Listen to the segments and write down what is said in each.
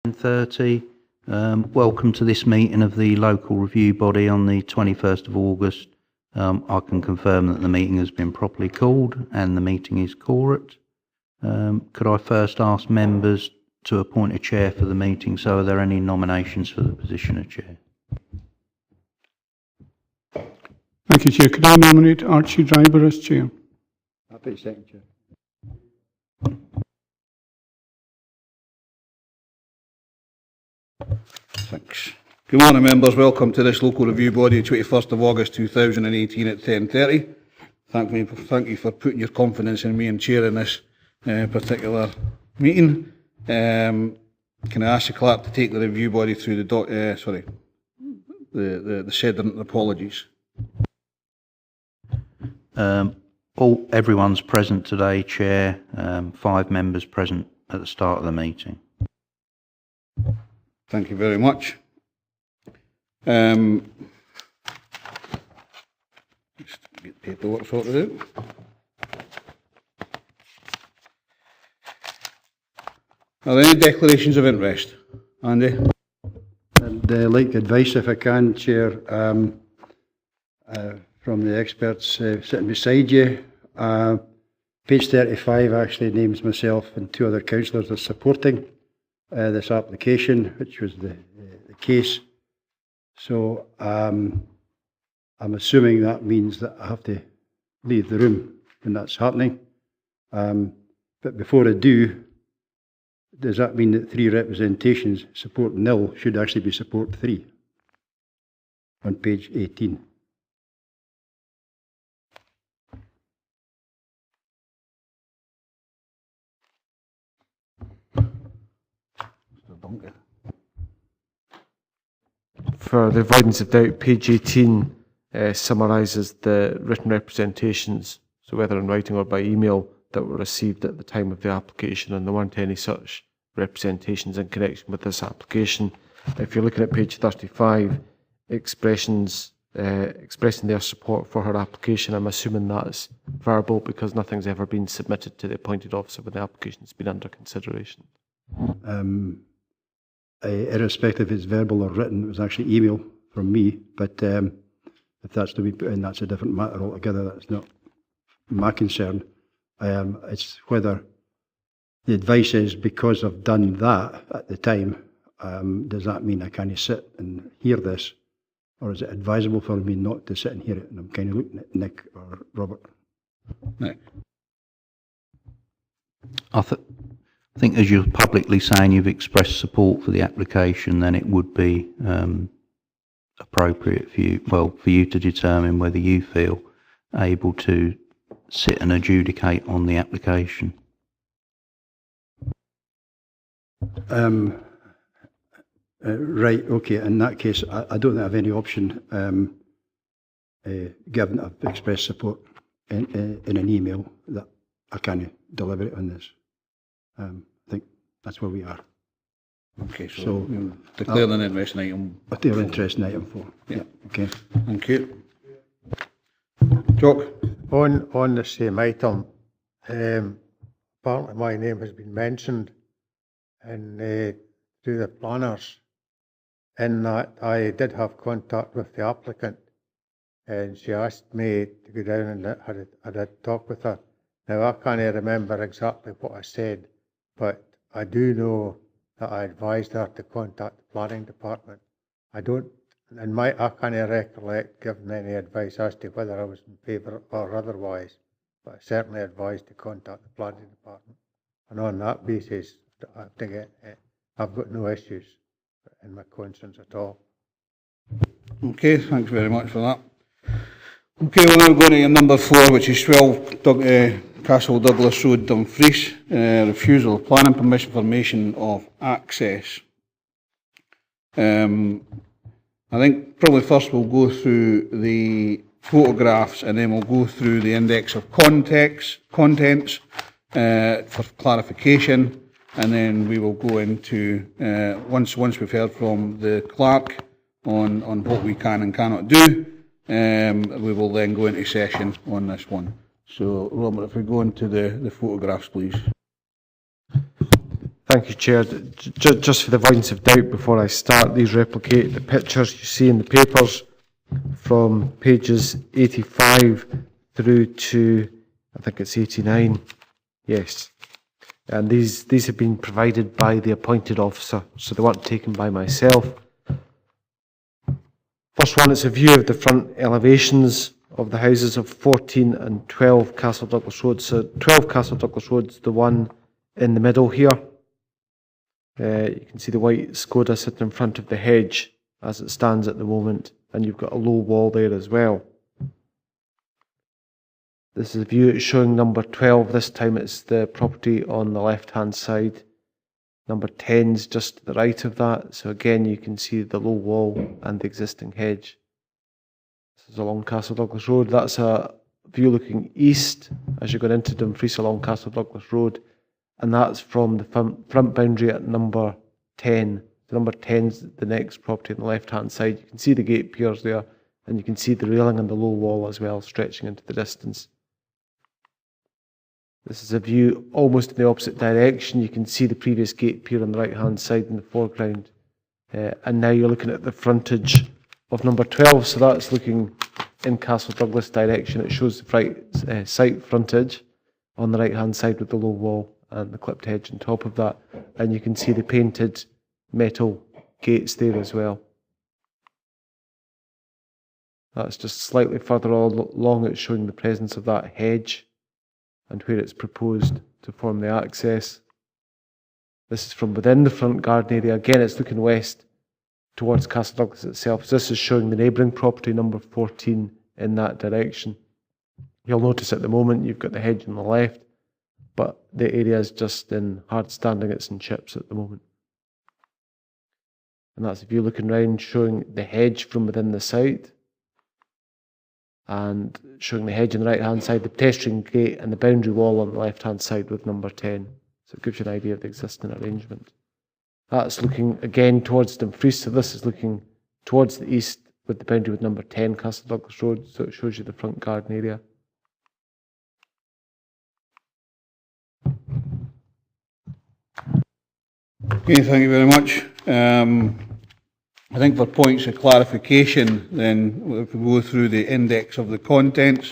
10:30. Welcome to this meeting of the local review body on the 21st of August. I can confirm that the meeting has been properly called and the meeting is quorate. Could I first ask members to appoint a chair for the meeting? So are there any nominations for the position of chair? Thank you, Chair. Could I nominate Archie Driver as chair? Happy to second, Chair. Thanks. Good morning, members. Welcome to this local review body, 21st of August 2018 at 10:30. Thank you for putting your confidence in me and chairing this particular meeting. Can I ask the clerk to take the review body through the SEDERUNT apologies? Everyone's present today, Chair. 5 members present at the start of the meeting. Thank you very much. Just get paperwork sorted out. Are there any declarations of interest, Andy? I'd like advice, if I can, Chair, from the experts sitting beside you. Page 35 actually names myself and 2 other councillors as supporting this application, which was the case. So I'm assuming that means that I have to leave the room when that's happening. But before I do, does that mean that 3 representations, support 0, should actually be support 3 on page 18? For the avoidance of doubt, page 18 summarises the written representations, so whether in writing or by email, that were received at the time of the application, and there weren't any such representations in connection with this application. If you're looking at page 35, expressing their support for her application, I'm assuming that's verbal because nothing's ever been submitted to the appointed officer when the application's been under consideration. Irrespective if it's verbal or written, it was actually email from me, but if that's to be put in, that's a different matter altogether. That's not my concern. It's whether the advice is because I've done that at the time, does that mean I can't sit and hear this, or is it advisable for me not to sit and hear it? And I'm kind of looking at Nick or Robert. Nick. I think as you're publicly saying you've expressed support for the application, then it would be appropriate for you to determine whether you feel able to sit and adjudicate on the application. Right, okay, in that case, I don't have any option, given I've expressed support in an email, that I can't deliberate on this. I think that's where we are. Okay, so declare an interest in item. Declare interest in item 4. Yeah. Okay. Thank you. Jock? On the same item, apparently my name has been mentioned through the planners, in that I did have contact with the applicant, and she asked me to go down and had a talk with her. Now I can't remember exactly what I said, but I do know that I advised her to contact the planning department. I can't recollect giving any advice as to whether I was in favour or otherwise, but I certainly advised to contact the planning department. And on that basis, I think I've got no issues in my conscience at all. Okay, thanks very much for that. Okay, we're now going to number 4, which is 12 Castle Douglas Road, Dumfries. Refusal of planning permission for formation of access. I think probably first we'll go through the photographs and then we'll go through the index of contents for clarification, and then we will go into, once we've heard from the clerk on what we can and cannot do, we will then go into session on this one. So, Robert, if we go into the photographs, please. Thank you, Chair. Just for the avoidance of doubt before I start, these replicate the pictures you see in the papers from pages 85 through to, I think it's 89. Yes. And these have been provided by the appointed officer, so they weren't taken by myself. First one is a view of the front elevations of the houses of 14 and 12 Castle Douglas Road. So 12 Castle Douglas Road's the one in the middle here. You can see the white Skoda sitting in front of the hedge as it stands at the moment, and you've got a low wall there as well. This is a view showing number 12. This time it's the property on the left-hand side. Number 10's just to the right of that. So again, you can see the low wall and the existing hedge. This is along Castle Douglas Road. That's a view looking east as you're going into Dumfries along Castle Douglas Road. And that's from the front boundary at number 10. So number 10's the next property on the left-hand side. You can see the gate piers there, and you can see the railing and the low wall as well, stretching into the distance. This is a view almost in the opposite direction. You can see the previous gate pier on the right-hand side in the foreground. And now you're looking at the frontage of number 12. So that's looking in Castle Douglas direction. It shows the site frontage on the right-hand side with the low wall and the clipped hedge on top of that. And you can see the painted metal gates there as well. That's just slightly further along. It's showing the presence of that hedge and where it's proposed to form the access. This is from within the front garden area. Again, it's looking west towards Castle Douglas itself. So this is showing the neighbouring property, number 14, in that direction. You'll notice at the moment you've got the hedge on the left, but the area is just in hard standing. It's in chips at the moment. And that's a view looking round, showing the hedge from within the site, and showing the hedge on the right-hand side, the pedestrian gate and the boundary wall on the left-hand side with number 10. So it gives you an idea of the existing arrangement. That's looking again towards Dumfries, so this is looking towards the east with the boundary with number 10, Castle Douglas Road, so it shows you the front garden area. Okay, thank you very much. I think for points of clarification, then, if we go through the index of the contents.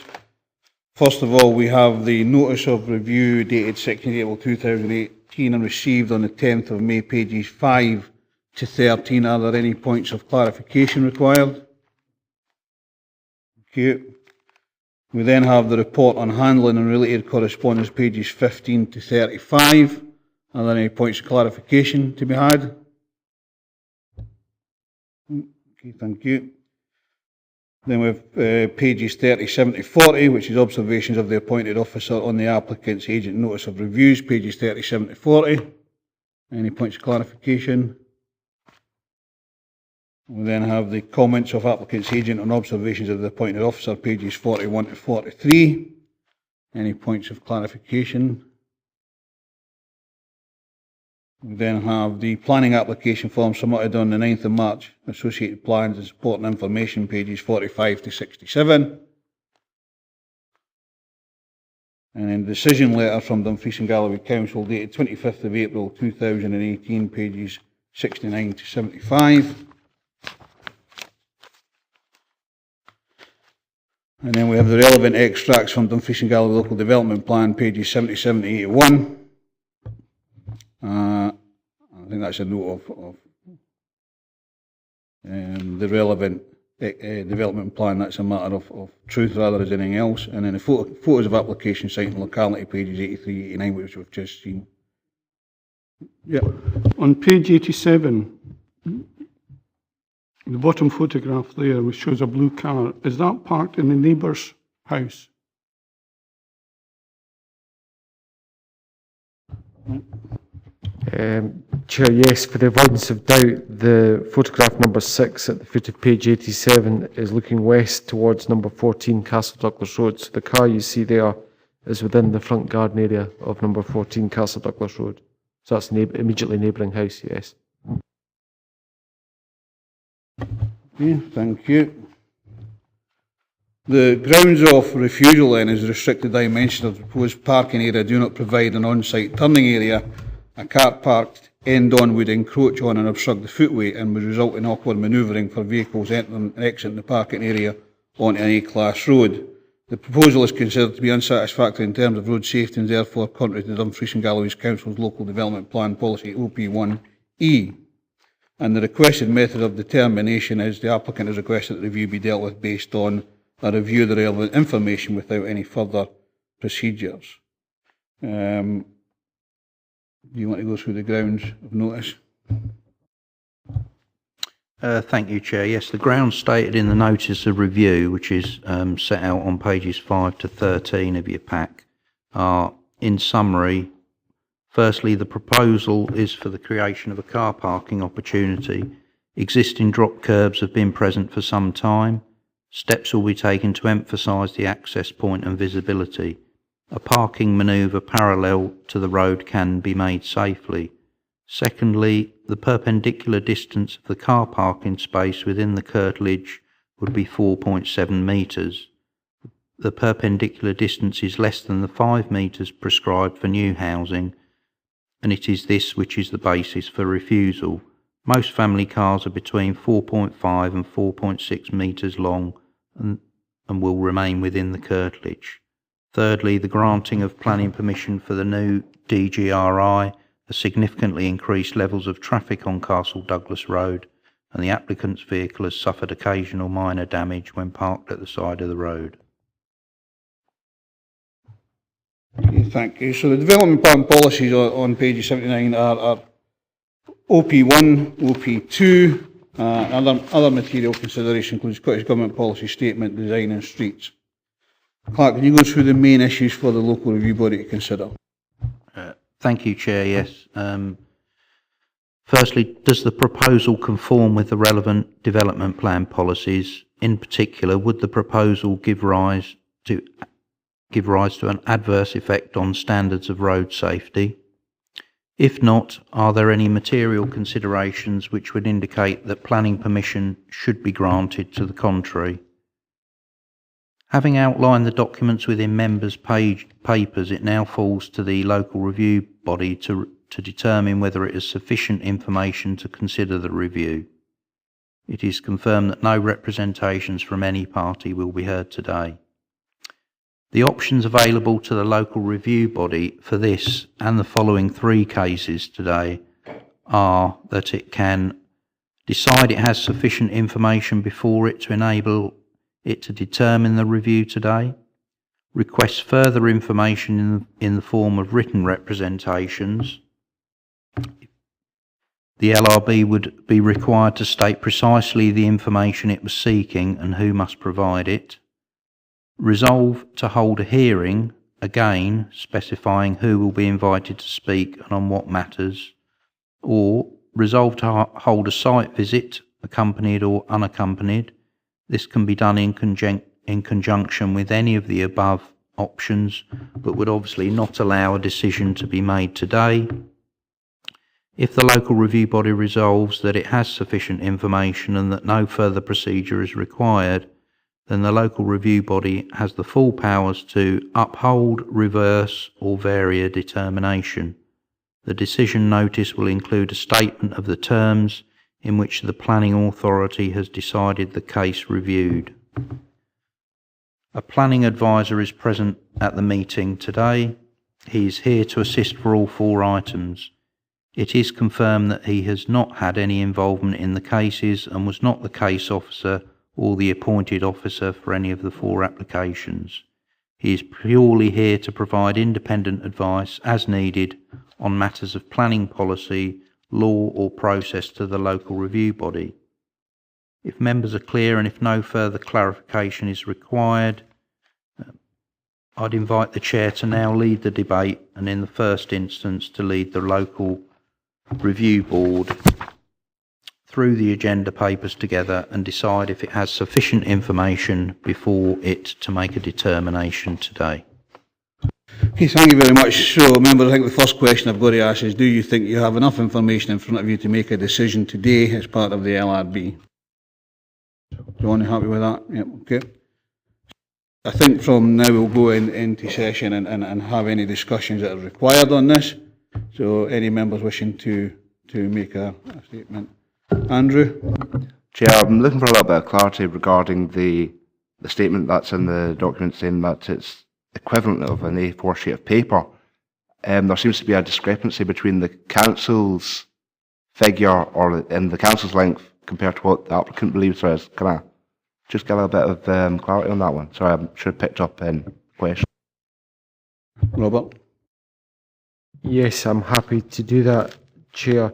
First of all, we have the notice of review dated 2nd April 2018 and received on the 10th of May, pages 5 to 13. Are there any points of clarification required? Okay. We then have the report on handling and related correspondence, pages 15 to 35. Are there any points of clarification to be had? Okay, thank you. Then we have pages 37 to 40, which is observations of the appointed officer on the applicant's agent notice of reviews, pages 37 to 40. Any points of clarification? We then have the comments of applicant's agent on observations of the appointed officer, pages 41 to 43. Any points of clarification? We then have the planning application form submitted on the 9th of March, associated plans and supporting information, pages 45 to 67. And then decision letter from Dumfries and Galloway Council dated 25th of April 2018, pages 69 to 75. And then we have the relevant extracts from Dumfries and Galloway Local Development Plan, pages 77 to 81. I think that's a note of the relevant development plan. That's a matter of truth rather than anything else. And then the photos of application site and locality, pages 83, 89, which we've just seen. Yeah. On page 87, the bottom photograph there, which shows a blue car, is that parked in the neighbour's house? Chair, yes, for the avoidance of doubt, the photograph number 6 at the foot of page 87 is looking west towards number 14 Castle Douglas Road. So the car you see there is within the front garden area of number 14 Castle Douglas Road. So that's immediately neighbouring house, yes. Okay, thank you. The grounds of refusal then is the restricted dimension of the proposed parking area do not provide an on-site turning area A car parked end-on would encroach on and obstruct the footway and would result in awkward manoeuvring for vehicles entering and exiting the parking area onto an A-class road. The proposal is considered to be unsatisfactory in terms of road safety and therefore contrary to Dumfries and Galloway Council's Local Development Plan Policy OP1E. And the requested method of determination is the applicant has requested that the review be dealt with based on a review of the relevant information without any further procedures. Do you want to go through the grounds of notice? Thank you, Chair. Yes, the grounds stated in the notice of review, which is set out on pages 5 to 13 of your pack, are, in summary, firstly, the proposal is for the creation of a car parking opportunity. Existing drop curbs have been present for some time. Steps will be taken to emphasise the access point and visibility. A parking manoeuvre parallel to the road can be made safely. Secondly, the perpendicular distance of the car parking space within the curtilage would be 4.7 metres. The perpendicular distance is less than the 5 metres prescribed for new housing, and it is this which is the basis for refusal. Most family cars are between 4.5 and 4.6 metres long and will remain within the curtilage. Thirdly, the granting of planning permission for the new DGRI has significantly increased levels of traffic on Castle Douglas Road, and the applicant's vehicle has suffered occasional minor damage when parked at the side of the road. Okay, thank you. So the development plan policies on page 79 are OP1, OP2, other material consideration includes Scottish Government Policy Statement, Design and Streets. Clerk, can you go through the main issues for the local review body to consider? Thank you, Chair. Yes. Firstly, does the proposal conform with the relevant development plan policies? In particular, would the proposal give rise to an adverse effect on standards of road safety? If not, are there any material considerations which would indicate that planning permission should be granted to the contrary? Having outlined the documents within members' papers, it now falls to the local review body to determine whether it is sufficient information to consider the review. It is confirmed that no representations from any party will be heard today. The options available to the local review body for this and the following 3 cases today are that it can decide it has sufficient information before it to enable it to determine the review today, request further information in the form of written representations. The LRB would be required to state precisely the information it was seeking and who must provide it. Resolve to hold a hearing, again specifying who will be invited to speak and on what matters, or resolve to hold a site visit, accompanied or unaccompanied. This can be done in conjunction with any of the above options, but would obviously not allow a decision to be made today. If the local review body resolves that it has sufficient information and that no further procedure is required, then the local review body has the full powers to uphold, reverse or vary a determination. The decision notice will include a statement of the terms in which the planning authority has decided the case reviewed. A planning advisor is present at the meeting today. He is here to assist for all 4 items. It is confirmed that he has not had any involvement in the cases and was not the case officer or the appointed officer for any of the 4 applications. He is purely here to provide independent advice as needed on matters of planning policy, law or process to the local review body. If members are clear and if no further clarification is required, I'd invite the Chair to now lead the debate and in the first instance to lead the local review board through the agenda papers together and decide if it has sufficient information before it to make a determination today. Okay, thank you very much. So, members, I think the first question I've got to ask is, do you think you have enough information in front of you to make a decision today as part of the LRB? John, you happy with that? Yep, okay. I think from now we'll go into session and have any discussions that are required on this. So any members wishing to make a statement? Andrew? Chair, I'm looking for a little bit of clarity regarding the statement that's in the document saying that it's equivalent of an A4 sheet of paper. There seems to be a discrepancy between the council's figure and the council's length compared to what the applicant believes there is. Can I just get a bit of clarity on that one? Sorry, I should have picked up in question. Robert? Yes, I'm happy to do that, Chair.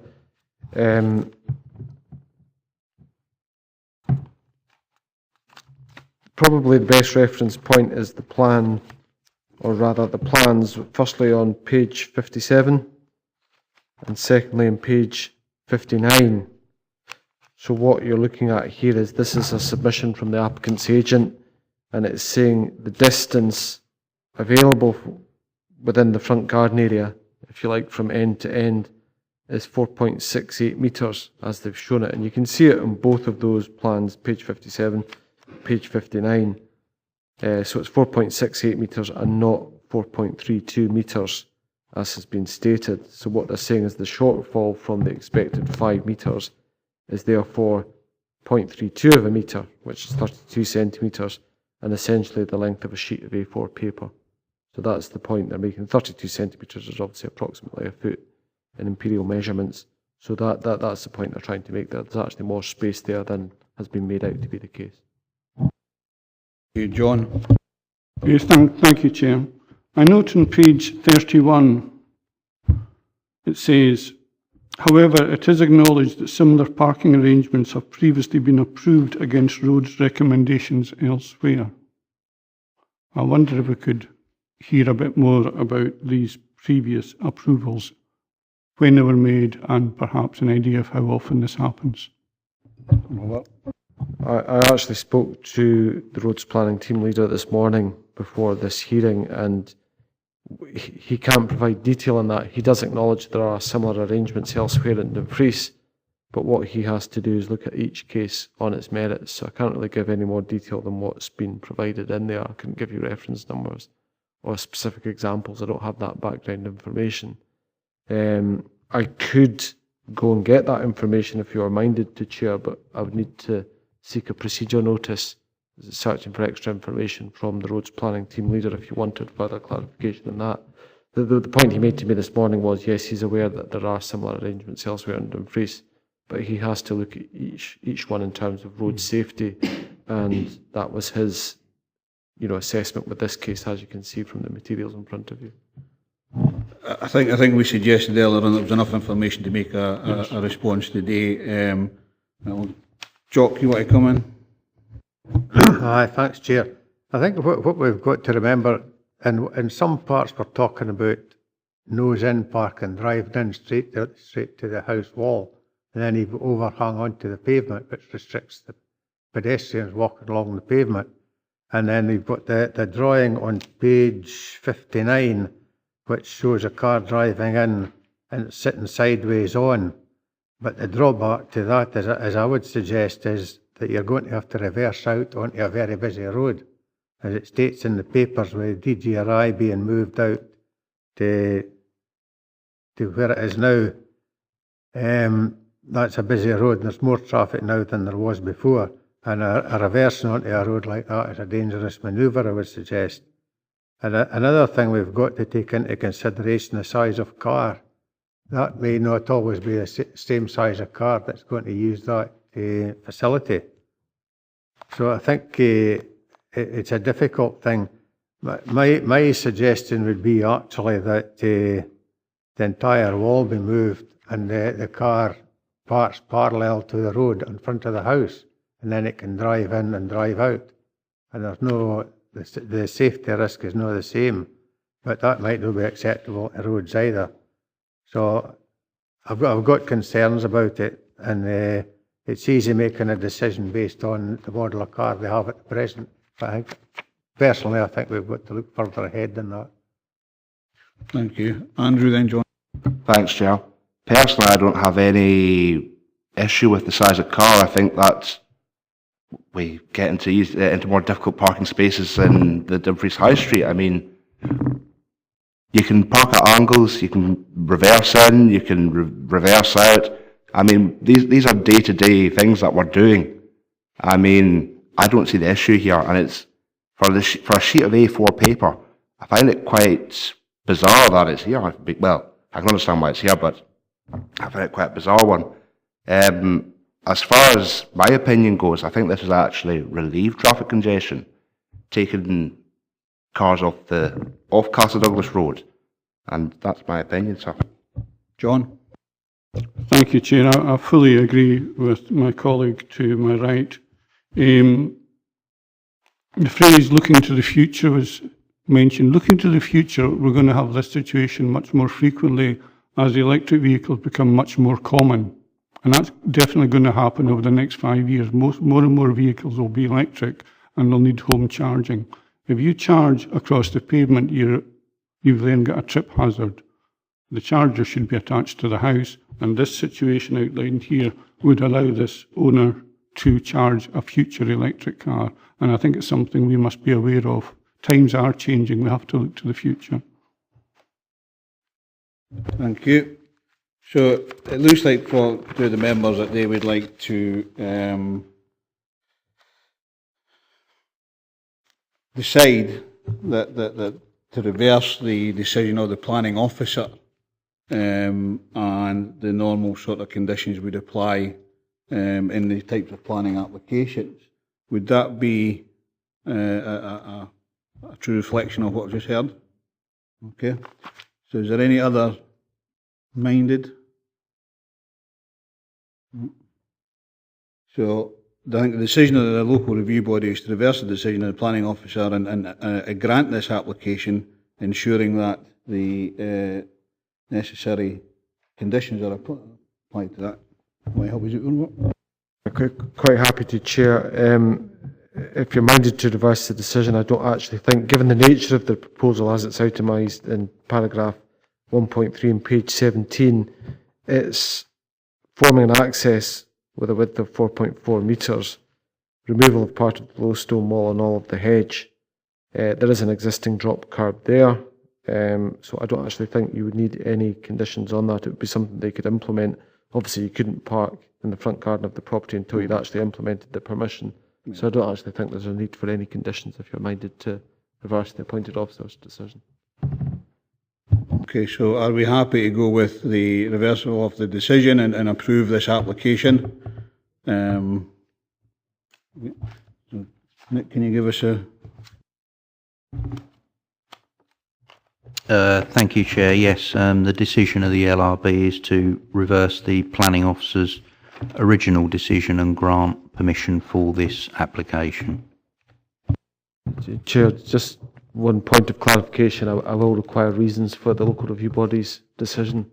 Probably the best reference point is the plan, or rather the plans, firstly on page 57 and secondly on page 59. So what you're looking at here is this is a submission from the applicant's agent, and it's saying the distance available within the front garden area, if you like, from end to end, is 4.68 metres as they've shown it, and you can see it on both of those plans, page 57, page 59. So it's 4.68 metres and not 4.32 metres as has been stated. So what they're saying is the shortfall from the expected 5 metres is therefore 0.32 of a metre, which is 32 centimetres, and essentially the length of a sheet of A4 paper. So that's the point they're making. 32 centimetres is obviously approximately a foot in imperial measurements. So that's the point they're trying to make. There's actually more space there than has been made out to be the case. John? Yes, thank you, Chair. I note on page 31, it says, however, it is acknowledged that similar parking arrangements have previously been approved against roads recommendations elsewhere. I wonder if we could hear a bit more about these previous approvals, when they were made, and perhaps an idea of how often this happens. Robert? I actually spoke to the roads planning team leader this morning before this hearing, and he can't provide detail on that. He does acknowledge there are similar arrangements elsewhere in Dumfries, but what he has to do is look at each case on its merits. So I can't really give any more detail than what's been provided in there. I couldn't give you reference numbers or specific examples. I don't have that background information. I could go and get that information if you are minded to, Chair, but I would need to seek a procedure notice searching for extra information from the roads planning team leader if you wanted further clarification on that. The point he made to me this morning was, yes, he's aware that there are similar arrangements elsewhere in Dumfries, but he has to look at each one in terms of road safety, and that was his assessment with this case, as you can see from the materials in front of you. I think we suggested earlier on there was enough information to make a response today. Jock, you want to come in? Aye, thanks, Chair. I think what we've got to remember, and in some parts we're talking about nose-in parking, driving in straight to the house wall, and then you've overhung onto the pavement, which restricts the pedestrians walking along the pavement. And then you've got the drawing on page 59, which shows a car driving in and it's sitting sideways on. But the drawback to that, as I would suggest, is that you're going to have to reverse out onto a very busy road. As it states in the papers, with DGRI being moved out to where it is now, that's a busy road, and there's more traffic now than there was before. And a reversing onto a road like that is a dangerous manoeuvre, I would suggest. And another thing we've got to take into consideration, the size of car. That may not always be the same size of car that's going to use that facility. So I think it's a difficult thing. My suggestion would be actually that the entire wall be moved and the car parks parallel to the road in front of the house, and then it can drive in and drive out. And there's the safety risk is not the same, but that might not be acceptable to roads either. So I've got concerns about it, and it's easy making a decision based on the model of car they have at the present. But personally, I think we've got to look further ahead than that. Thank you. Andrew, then John. Thanks, Chair. Personally, I don't have any issue with the size of car. I think that we get into more difficult parking spaces in the Dumfries High Street. I mean, you can park at angles, you can reverse in, you can reverse out. I mean, these are day-to-day things that we're doing. I mean, I don't see the issue here, and it's for a sheet of A4 paper. I find it quite bizarre that it's here. Well, I can understand why it's here, but I find it quite a bizarre one. As far as my opinion goes, I think this is actually relieve traffic congestion, taking cars off Castle Douglas Road, and that's my opinion, sir. John? Thank you, Chair. I fully agree with my colleague to my right. The phrase looking to the future was mentioned. Looking to the future, we're going to have this situation much more frequently as the electric vehicles become much more common. And that's definitely going to happen over the next 5 years. More and more vehicles will be electric and they'll need home charging. If you charge across the pavement, you've then got a trip hazard. The charger should be attached to the house, and this situation outlined here would allow this owner to charge a future electric car. And I think it's something we must be aware of. Times are changing, we have to look to the future. Thank you. So it looks like to the members that they would like to decide that to reverse the decision of the planning officer, and the normal sort of conditions would apply in the types of planning applications. Would that be a true reflection of what I've just heard? Okay. So is there any other minded? So I think the decision of the local review body is to reverse the decision of the planning officer and grant this application, ensuring that the necessary conditions are applied to that. Might help you, Quite happy to, Chair. If you're minded to reverse the decision, I don't actually think, given the nature of the proposal as it's itemised in paragraph 1.3 on page 17, it's forming an access with a width of 4.4 metres, removal of part of the low stone wall and all of the hedge. There is an existing drop curb there, so I don't actually think you would need any conditions on that. It would be something they could implement. Obviously, you couldn't park in the front garden of the property until you'd actually implemented the permission. So I don't actually think there's a need for any conditions if you're minded to reverse the appointed officer's decision. Okay, so are we happy to go with the reversal of the decision and approve this application? Nick, can you give us a... Thank you, Chair. Yes, the decision of the LRB is to reverse the planning officer's original decision and grant permission for this application. Chair, just one point of clarification. I will require reasons for the local review body's decision.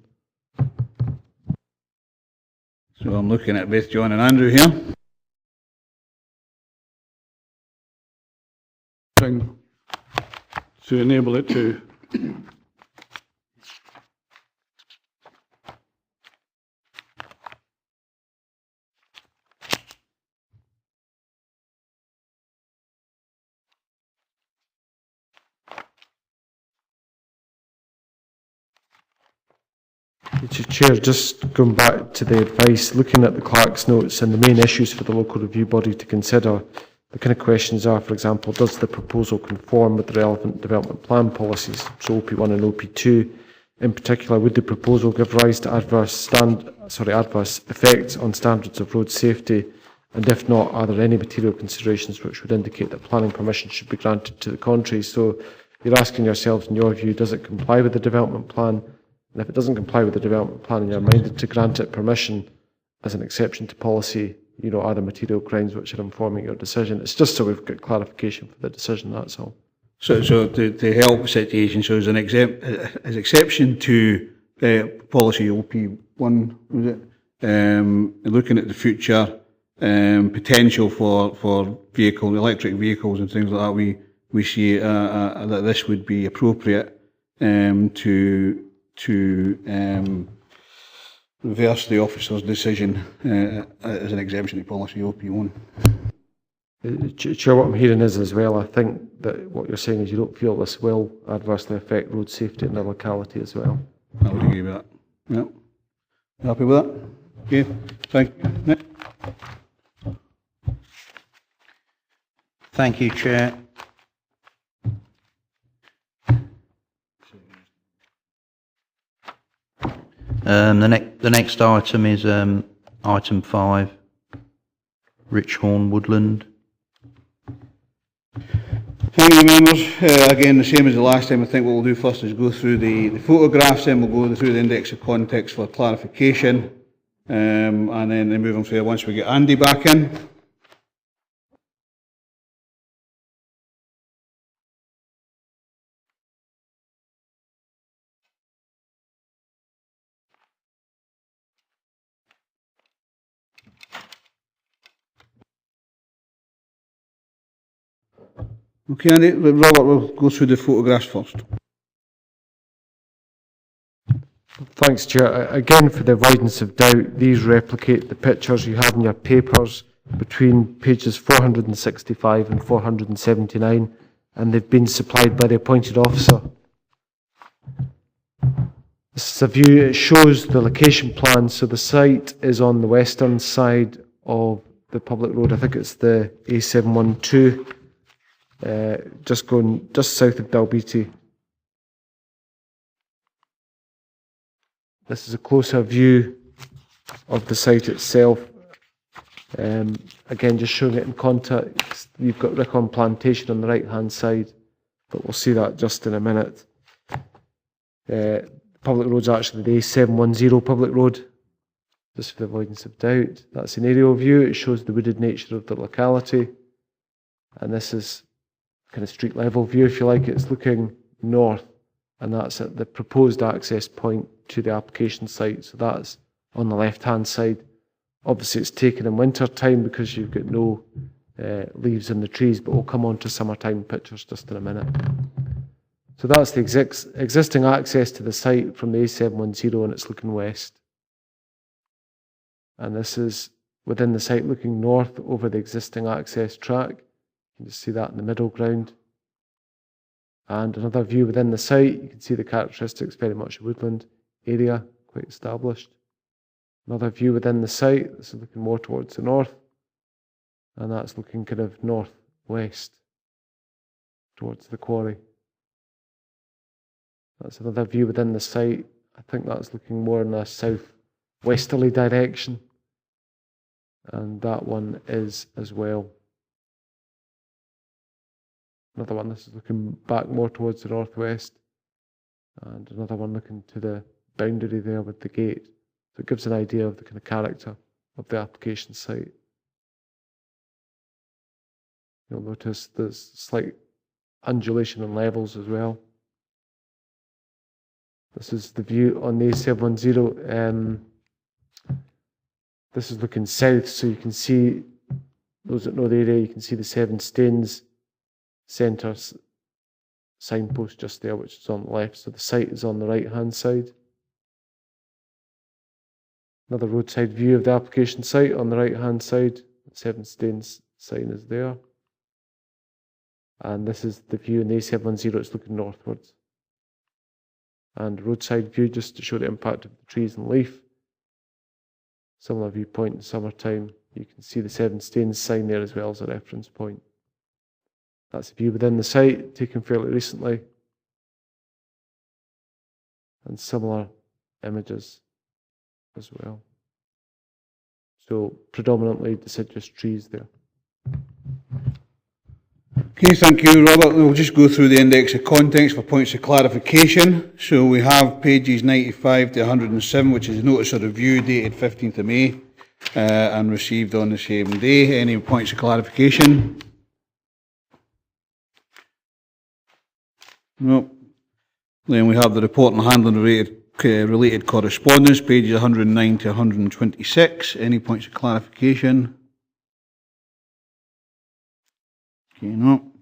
So I'm looking at both John and Andrew here. To enable it to Chair, just going back to the advice, looking at the clerk's notes and the main issues for the local review body to consider, the kind of questions are, for example, does the proposal conform with the relevant development plan policies, so OP1 and OP2? In particular, would the proposal give rise to adverse effects on standards of road safety? And if not, are there any material considerations which would indicate that planning permission should be granted to the contrary? So you're asking yourselves, in your view, does it comply with the development plan? And if it doesn't comply with the development plan and you're minded to grant it permission as an exception to policy, you know, are there material grounds which are informing your decision? It's just so we've got clarification for the decision, that's all. So to help the situation, so as an exception to policy OP1, was it? Looking at the future potential for electric vehicles and things like that, we see that this would be appropriate to reverse the officer's decision as an exemption to policy OP1. Chair, what I'm hearing is as well, I think that what you're saying is you don't feel this will adversely affect road safety in the locality as well. I would agree with that. Yep. You happy with that? Okay, thank you. Nick? Thank you, Chair. The next item is item 5, Richhorn Woodland. Thank you, members. Again, the same as the last time. I think what we'll do first is go through the photographs, then we'll go through the index of context for clarification, and then move on from there once we get Andy back in. Okay, Andy, Robert will go through the photographs first. Thanks, Chair. Again, for the avoidance of doubt, these replicate the pictures you have in your papers between pages 465 and 479, and they've been supplied by the appointed officer. This is a view, it shows the location plan, so the site is on the western side of the public road. I think it's the A712. Just south of Dalbeattie. This is a closer view of the site itself. Again, just showing it in context. You've got RICHORN Plantation on the right hand side, but we'll see that just in a minute. Public road's actually the A710 public road, just for the avoidance of doubt. That's an aerial view. It shows the wooded nature of the locality, and this is kind of street level view, if you like. It's looking north, and that's at the proposed access point to the application site. So that's on the left hand side. Obviously it's taken in winter time because you've got no leaves in the trees, but we'll come on to summertime pictures just in a minute. So that's the existing access to the site from the A710, and it's looking west. And this is within the site looking north over the existing access track. You can just see that in the middle ground. And another view within the site, you can see the characteristics, very much a woodland area, quite established. Another view within the site, this is looking more towards the north, and that's looking kind of northwest towards the quarry. That's another view within the site. I think that's looking more in a southwesterly direction, and that one is as well. Another one, this is looking back more towards the northwest, and another one looking to the boundary there with the gate. So it gives an idea of the kind of character of the application site. You'll notice there's slight undulation in levels as well. This is the view on the A710. This is looking south, so you can see, those that know the area, you can see the Seven Staines Centre signpost just there, which is on the left. So the site is on the right hand side. Another roadside view of the application site on the right hand side. The Seven Staines sign is there. And this is the view in the A710, it's looking northwards. And roadside view just to show the impact of the trees and leaf. Similar viewpoint in summertime. You can see the Seven Staines sign there as well as a reference point. That's a view within the site, taken fairly recently. And similar images as well. So predominantly deciduous trees there. Okay, thank you, Robert. We'll just go through the index of context for points of clarification. So we have pages 95 to 107, which is notice of review dated 15th of May and received on the same day. Any points of clarification? No. Then we have the report on handling related correspondence, pages 109 to 126. Any points of clarification? Okay, no.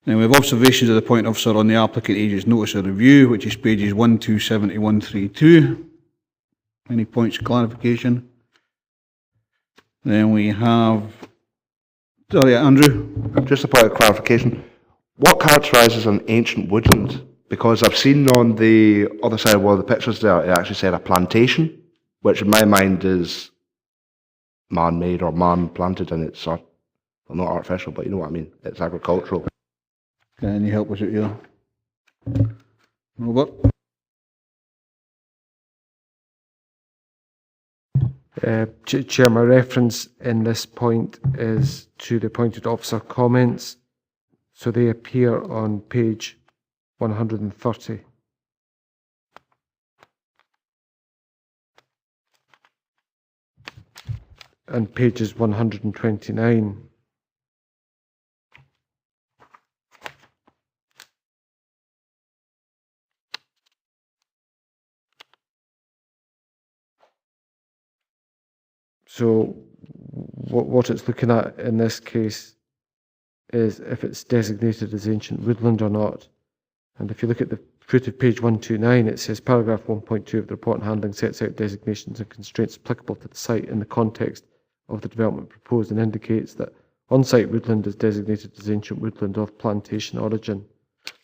Then we have observations of the point officer on the applicant agent's notice of review, which is pages 127 to 132. Any points of clarification? Then we have Sorry, Andrew. Just a point of clarification. What characterises an ancient woodland? Because I've seen on the other side of one of the pictures there, it actually said a plantation, which in my mind is man-made or man-planted, and it's well, not artificial, but you know what I mean. It's agricultural. Can you help us out here? Robert? Chair, my reference in this point is to the appointed officer comments. So they appear on page 130. And pages 129. So what it's looking at in this case is if it's designated as ancient woodland or not. And if you look at the foot of page 129, it says paragraph 1.2 of the report on handling sets out designations and constraints applicable to the site in the context of the development proposed and indicates that on-site woodland is designated as ancient woodland of plantation origin.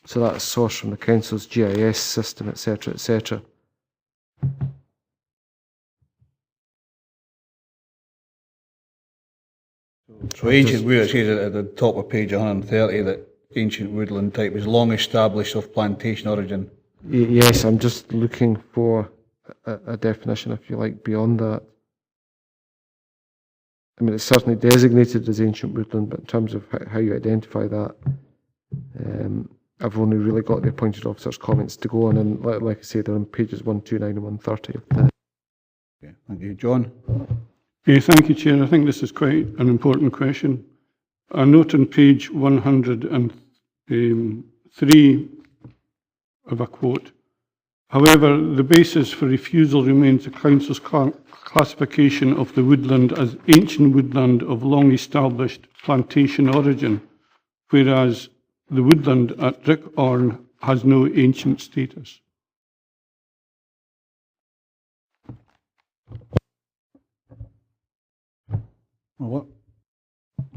So that's sourced from the council's GIS system, etc., etc. So ancient wood, it says at the top of page 130 that ancient woodland type is long established of plantation origin. Yes, I'm just looking for a definition, if you like, beyond that. I mean, it's certainly designated as ancient woodland, but in terms of how you identify that, I've only really got the appointed officer's comments to go on, and like I say, they're on pages 129 and 130 of the... Okay, thank you. John? Thank you, Chair. I think this is quite an important question. I note on page 103 of a quote, however, the basis for refusal remains the Council's classification of the woodland as ancient woodland of long-established plantation origin, whereas the woodland at RICHORN has no ancient status.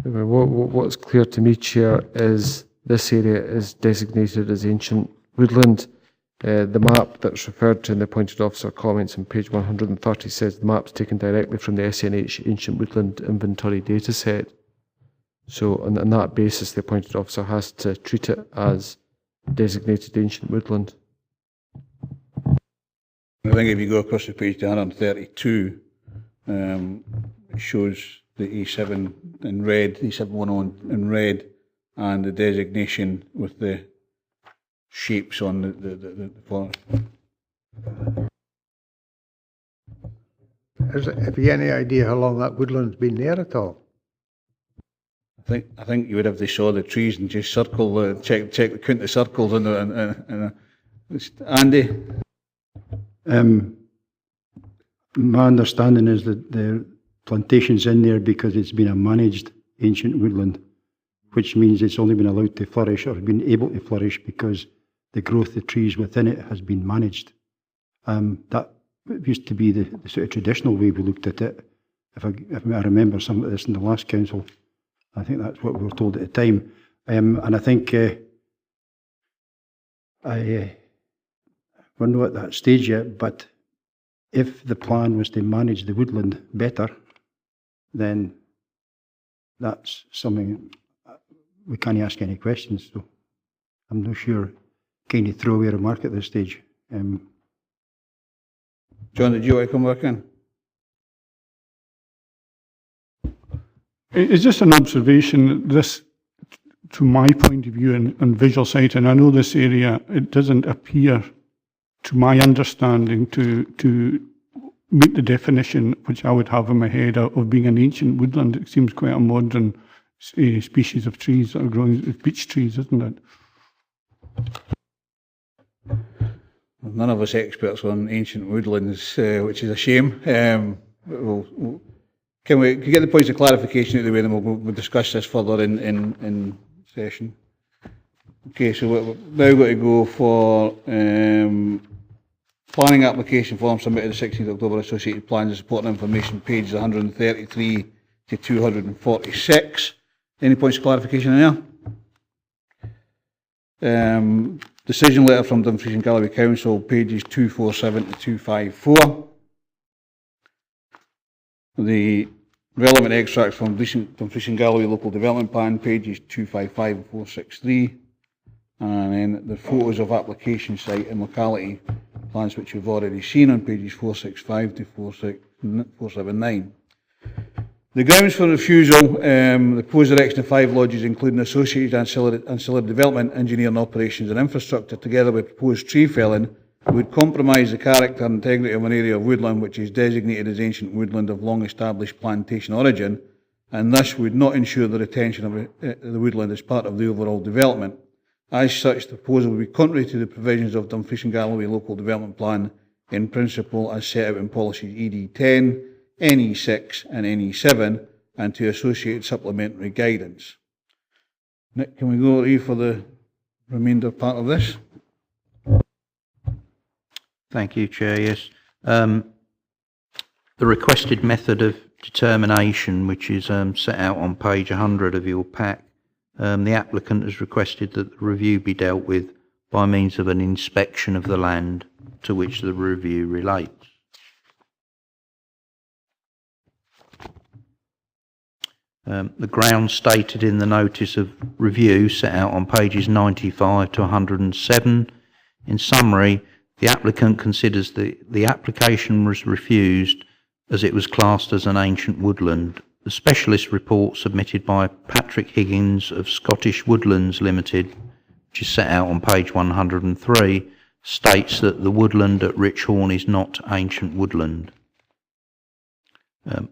What's clear to me, Chair, is this area is designated as ancient woodland. The map that's referred to in the appointed officer comments on page 130 says the map's taken directly from the SNH Ancient Woodland Inventory dataset. So on that basis, the appointed officer has to treat it as designated ancient woodland. I think if you go across the page to 132, it shows the E7 in red, E710 in red, and the designation with the shapes on the forest. Have you any idea how long that woodland's been there at all? I think you would have to saw the trees and just circle, check the count the circles in Andy? My understanding is that the plantation's in there because it's been a managed ancient woodland, which means it's only been allowed to flourish or been able to flourish because the growth of trees within it has been managed. That used to be the sort of traditional way we looked at it. If I remember some of this in the last council, I think that's what we were told at the time. And I think we're not at that stage yet, but if the plan was to manage the woodland better, then that's something we can't ask any questions. So I'm not sure. Kind of throw away a remark at this stage. John, did you want to come back in? It's just an observation, this, to my point of view and visual sight, and I know this area, it doesn't appear, to my understanding, to meet the definition which I would have in my head of being an ancient woodland. It seems quite a modern species of trees that are growing, beech trees, isn't it? None of us experts on ancient woodlands, which is a shame. Can we get the points of clarification out of the way, and we'll discuss this further in session. Okay, so we're now going to go for planning application form submitted the 16th October, associated plans and supporting information, pages 133 to 246. Any points of clarification in there? Decision letter from Dumfries and Galloway Council, pages 247 to 254. The relevant extracts from Dumfries and Galloway Local Development Plan, pages 255 and 463. And then the photos of application site and locality plans which you've already seen on pages 465 to 479. The grounds for refusal, the proposed erection of 5 lodges, including associated ancillary development, engineering operations and infrastructure, together with proposed tree felling, would compromise the character and integrity of an area of woodland which is designated as ancient woodland of long established plantation origin, and thus would not ensure the retention of the woodland as part of the overall development. As such, the proposal would be contrary to the provisions of Dumfries and Galloway Local Development Plan in principle as set out in policies ED10, NE6 and NE7, and to associated supplementary guidance. Nick, can we go to you for the remainder part of this? Thank you, Chair. Yes. The requested method of determination, which is set out on page 100 of your pack, the applicant has requested that the review be dealt with by means of an inspection of the land to which the review relates. The grounds stated in the notice of review set out on pages 95 to 107. In summary, the applicant considers the application was refused as it was classed as an ancient woodland. The specialist report submitted by Patrick Higgins of Scottish Woodlands Limited, which is set out on page 103, states that the woodland at RICHORN is not ancient woodland.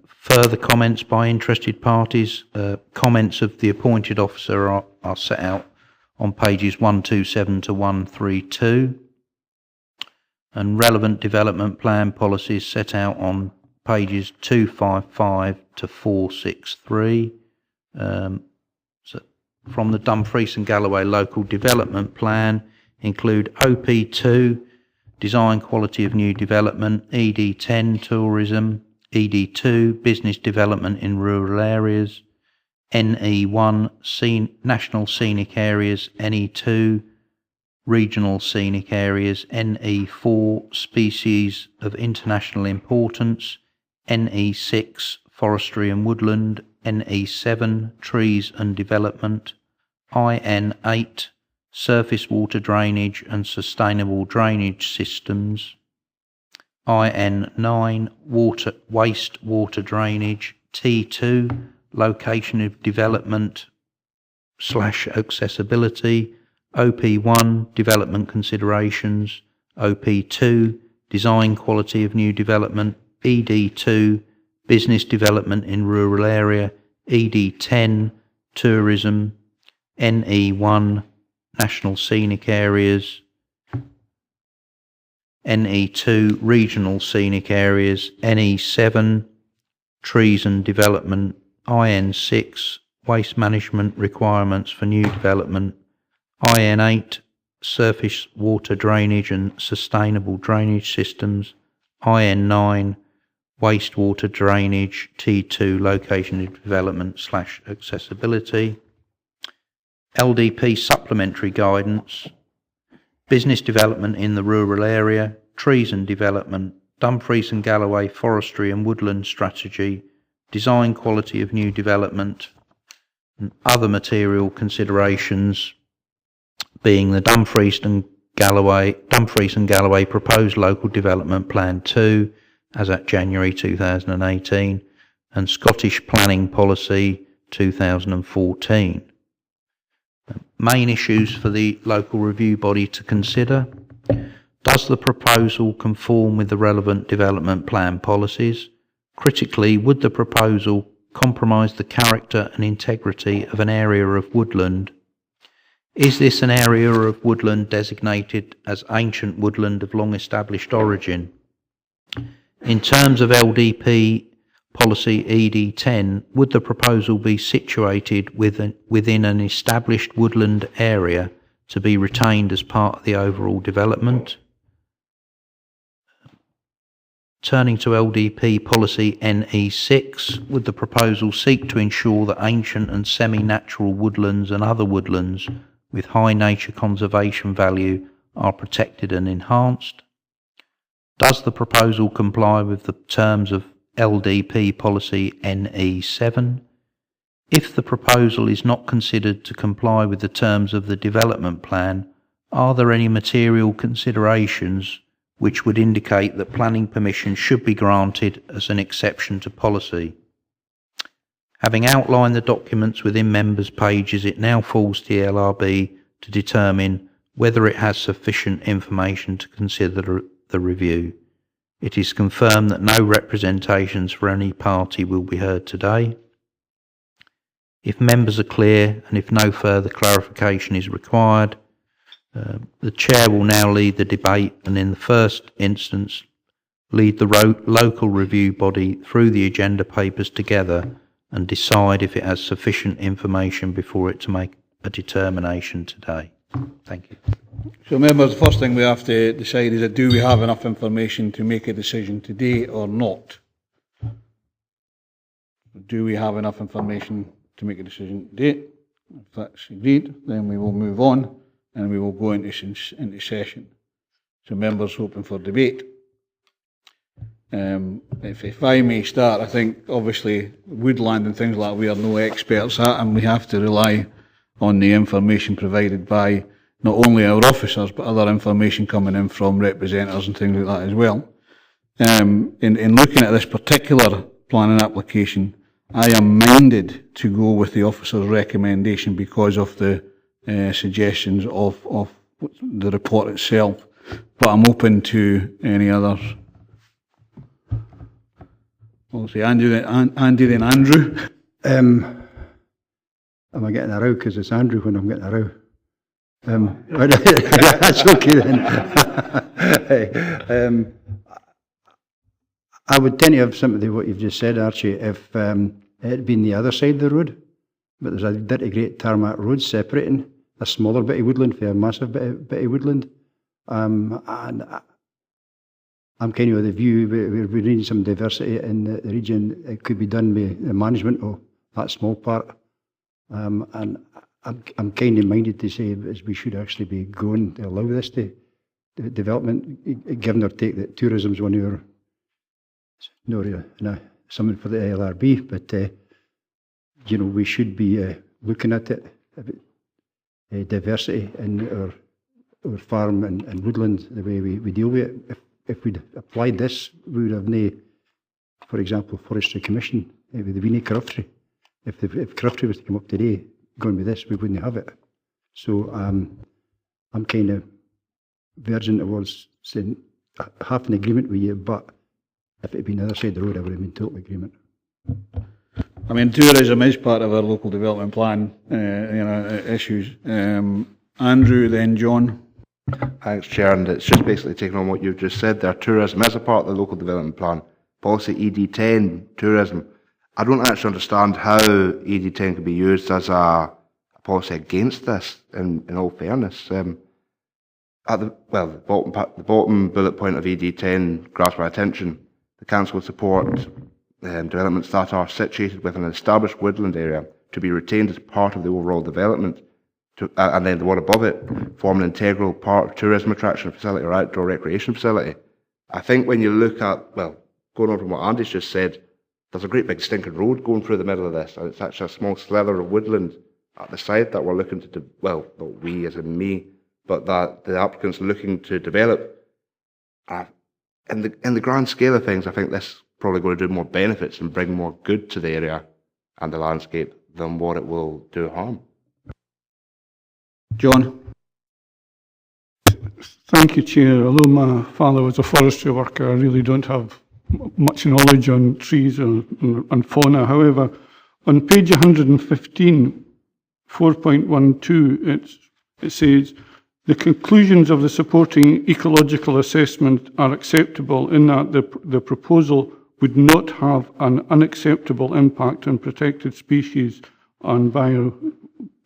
Further comments by interested parties, comments of the appointed officer are set out on pages 127 to 132, and relevant development plan policies set out on pages 255 to 463. So from the Dumfries and Galloway Local Development Plan include OP2, Design Quality of New Development, ED10, Tourism, ED2, Business Development in Rural Areas, NE1, National Scenic Areas, NE2, Regional Scenic Areas, NE4, Species of International Importance, NE6, Forestry and Woodland, NE7, Trees and Development, IN8, Surface Water Drainage and Sustainable Drainage Systems, IN9, Waste Water Drainage, T2, Location of Development / Accessibility, OP1, Development Considerations, OP2, Design Quality of New Development, ED2, Business Development in Rural Area, ED10, Tourism, NE1, National Scenic Areas, NE2, Regional Scenic Areas, NE7, Trees and Development, IN6, Waste Management Requirements for New Development, IN8, Surface Water Drainage and Sustainable Drainage Systems, IN9, Wastewater Drainage, T2, Location of Development / Accessibility, LDP Supplementary Guidance, Business Development in the Rural Area, Trees and Development, Dumfries and Galloway Forestry and Woodland Strategy, Design Quality of New Development, and other material considerations being the Dumfries and Galloway Proposed Local Development Plan 2 as at January 2018 and Scottish Planning Policy 2014. Main issues for the local review body to consider: does the proposal conform with the relevant development plan policies? Critically, would the proposal compromise the character and integrity of an area of woodland? Is this an area of woodland designated as ancient woodland of long established origin? In terms of LDP policy ED10, would the proposal be situated within an established woodland area to be retained as part of the overall development? Turning to LDP policy NE6, would the proposal seek to ensure that ancient and semi-natural woodlands and other woodlands with high nature conservation value are protected and enhanced? Does the proposal comply with the terms of LDP policy NE7? If the proposal is not considered to comply with the terms of the development plan, are there any material considerations which would indicate that planning permission should be granted as an exception to policy? Having outlined the documents within members' pages, it now falls to the LRB to determine whether it has sufficient information to consider the review. It is confirmed that no representations for any party will be heard today. If members are clear and if no further clarification is required, the Chair will now lead the debate and in the first instance lead the local review body through the agenda papers together and decide if it has sufficient information before it to make a determination today. Thank you. So members, the first thing we have to decide is that do we have enough information to make a decision today or not? Do we have enough information to make a decision today? If that's agreed, then we will move on and we will go into session. So members open for debate. If I may start, I think obviously woodland and things like that we are no experts at, and we have to rely on the information provided by not only our officers but other information coming in from representatives and things like that as well. In looking at this particular planning application, I am minded to go with the officer's recommendation because of the suggestions of the report itself, but I'm open to any others. We'll say Andy then Andrew. Am I getting a row because it's Andrew when I'm getting a row? That's okay then. I would tend to have sympathy with what you've just said, Archie, if it had been the other side of the road, but there's a dirty great tarmac road separating a smaller bit of woodland from a massive bit of woodland. And I'm kind of of the view we need some diversity in the region. It could be done with the management of that small part. And I'm kind of minded to say as we should actually be going to allow this to development, given or take that tourism is one of our, no, something for the LRB, but you know, we should be looking at it, diversity in our farm and woodland, the way we deal with it. If we'd applied this, we would have no, for example, Forestry Commission with the Weenie Crofty. If Crofty was to come up today, going with this, we wouldn't have it. So I'm kind of verging towards saying half an agreement with you, but if it had been the other side of the road, I would have been total agreement. I mean, tourism is part of our local development plan, issues. Andrew, then John. Thanks, Chair, and it's just basically taking on what you've just said there. Tourism is a part of the local development plan. Policy ED10, tourism. I don't actually understand how ED10 can be used as a policy against this, in all fairness. At the bottom bullet point of ED10 grabs my attention. The Council will support developments that are situated within an established woodland area to be retained as part of the overall development. And then the one above it, form an integral part of tourism attraction facility or outdoor recreation facility. I think when you look at, well, going on from what Andy's just said, there's a great big stinking road going through the middle of this, and it's actually a small slither of woodland at the side that we're looking to, well, not we as in me, but that the applicant's looking to develop. In the grand scale of things, I think this is probably going to do more benefits and bring more good to the area and the landscape than what it will do harm. John. Thank you, Chair. Although my father was a forestry worker, I really don't have much knowledge on trees and fauna. However, on page 115, 4.12, it says, the conclusions of the supporting ecological assessment are acceptable in that the proposal would not have an unacceptable impact on protected species and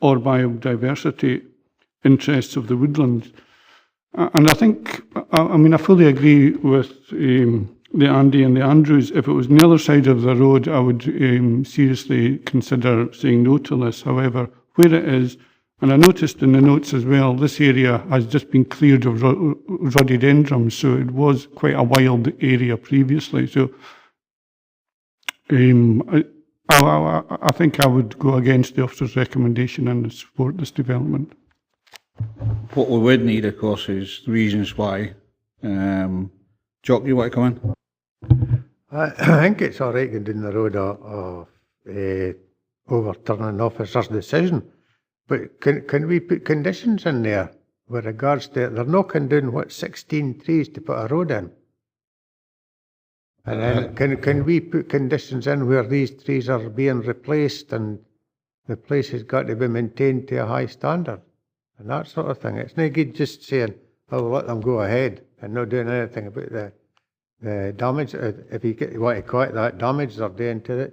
biodiversity interests of the woodlands. And I think, I fully agree with the Andy and the Andrews. If it was on the other side of the road, I would seriously consider saying no to this. However, where it is, and I noticed in the notes as well, this area has just been cleared of rhododendrons, so it was quite a wild area previously. So I think I would go against the officer's recommendation and support this development. What we would need, of course, is reasons why. Jock, you want to come in? I think it's all right going down the road of overturning an officer's decision, but can we put conditions in there with regards to they're knocking down 16 trees to put a road in? And then can we put conditions in where these trees are being replaced and the place has got to be maintained to a high standard and that sort of thing? It's not good just saying, "Oh, we'll let them go ahead," and not doing anything about the damage, if you want to call it that, damage they're doing to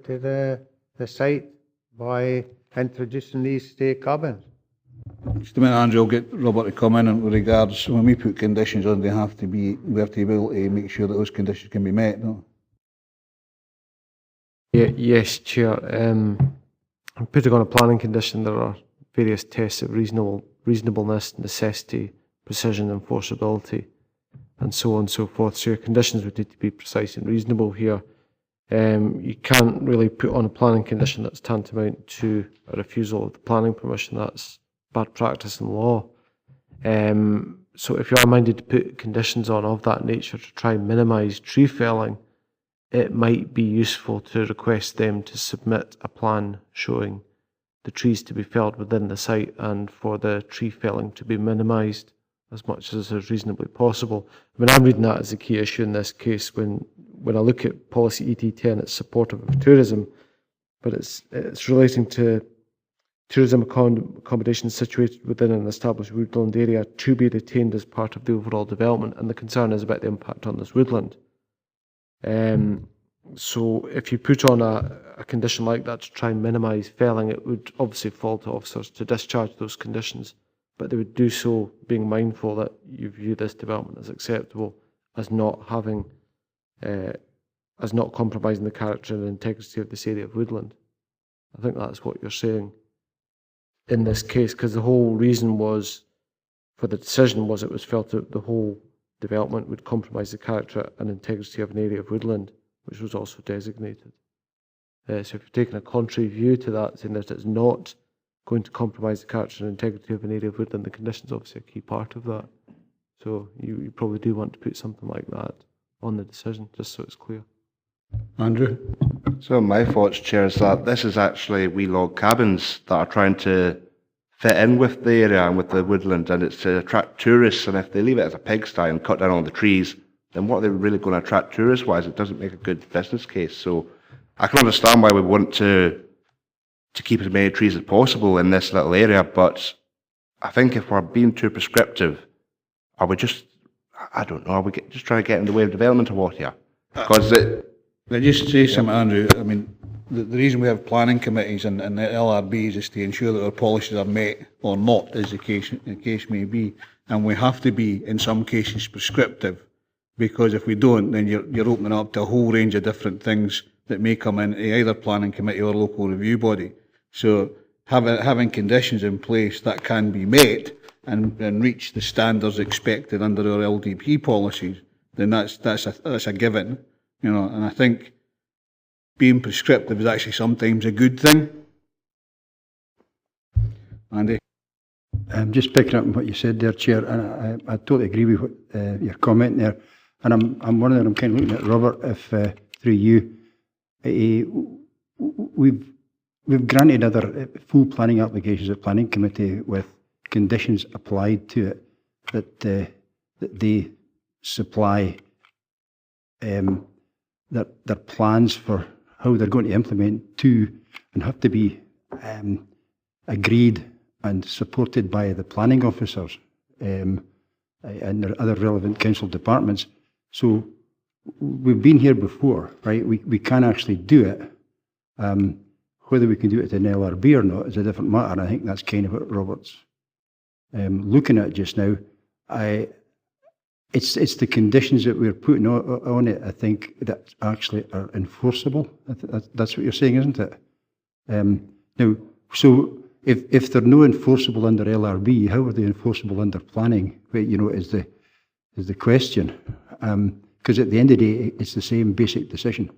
the site by introducing these cabins. Just a minute, Andrew, I'll get Robert to come in with regards, when we put conditions on, we have to be able to make sure that those conditions can be met, don't we? Yes, Chair. Putting on a planning condition, there are various tests of reasonableness, necessity, precision, enforceability, and so on and so forth. So your conditions would need to be precise and reasonable here. You can't really put on a planning condition that's tantamount to a refusal of the planning permission. That's bad practice in law. So if you are minded to put conditions on of that nature to try and minimise tree felling, it might be useful to request them to submit a plan showing the trees to be felled within the site and for the tree felling to be minimised as much as is reasonably possible. I mean, I'm reading that as a key issue in this case. When I look at policy ET10, it's supportive of tourism, but it's relating to tourism accommodation situated within an established woodland area to be retained as part of the overall development, and the concern is about the impact on this woodland. So if you put on a condition like that to try and minimise felling, it would obviously fall to officers to discharge those conditions, but they would do so being mindful that you view this development as acceptable, as not having, as not compromising the character and integrity of this area of woodland. I think that's what you're saying in this case, because the whole reason was for the decision was it was felt that the whole development would compromise the character and integrity of an area of woodland, which was also designated. So if you're taking a contrary view to that, saying that it's not going to compromise the character and integrity of an area of woodland, the condition's obviously a key part of that. So you probably do want to put something like that on the decision, just so it's clear. Andrew? So my thoughts, Chair, is that this is actually wee log cabins that are trying to fit in with the area and with the woodland, and it's to attract tourists, and if they leave it as a pigsty and cut down all the trees, then what are they really going to attract tourists-wise? It doesn't make a good business case. So I can understand why we want to keep as many trees as possible in this little area, but I think if we're being too prescriptive, are we just, I don't know, are we just trying to get in the way of development or what here? Because I just say something, Andrew. I mean, the reason we have planning committees and the LRBs is to ensure that our policies are met or not, as the case may be. And we have to be, in some cases, prescriptive, because if we don't, then you're opening up to a whole range of different things that may come in either planning committee or local review body. So having conditions in place that can be met and reach the standards expected under our LDP policies, then that's a given. You know, and I think being prescriptive is actually sometimes a good thing. Andy? Just picking up on what you said there, Chair, and I totally agree with what, your comment there. And I'm wondering, I'm kind of looking at Robert, if through you, we've granted other full planning applications at Planning Committee with conditions applied to it that they supply their plans for how they're going to implement to and have to be agreed and supported by the planning officers and their other relevant council departments. So we've been here before, right? We can actually do it. Whether we can do it in LRB or not is a different matter, and I think that's kind of what Robert's looking at just now. It's the conditions that we're putting on it, I think, that actually are enforceable. That's what you're saying, isn't it? Now, so if they're no enforceable under LRB, how are they enforceable under planning? Is the question. Because at the end of the day, it's the same basic decision.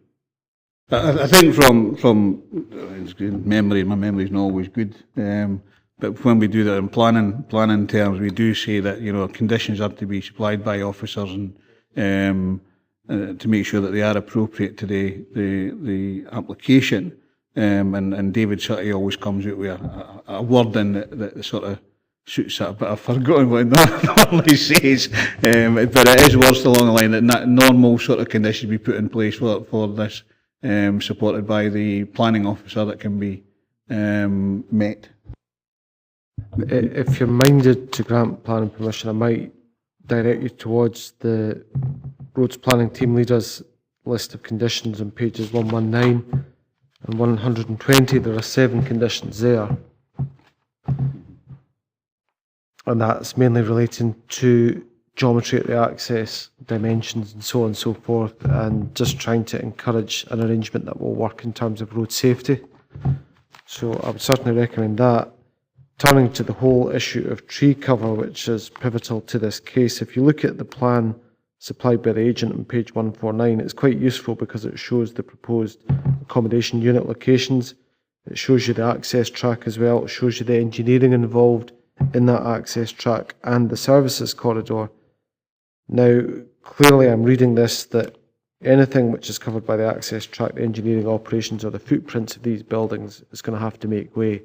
I think from memory, my memory's not always good, but when we do that in planning terms, we do say that conditions are to be supplied by officers and to make sure that they are appropriate to the application. And David Sutty always comes out with a wording that sort of suits that, but I've forgotten what that normally says. But it is words along the line that normal sort of conditions be put in place for this, supported by the planning officer that can be met. If you're minded to grant planning permission, I might direct you towards the roads planning team leaders list of conditions on pages 119 and 120. There are 7 conditions there, and that's mainly relating to geometry at the access, dimensions and so on and so forth, and just trying to encourage an arrangement that will work in terms of road safety. So I would certainly recommend that. Turning to the whole issue of tree cover, which is pivotal to this case, if you look at the plan supplied by the agent on page 149, it's quite useful because it shows the proposed accommodation unit locations. It shows you the access track as well. It shows you the engineering involved in that access track and the services corridor. Now, clearly I'm reading this that anything which is covered by the access track, the engineering operations or the footprints of these buildings is going to have to make way.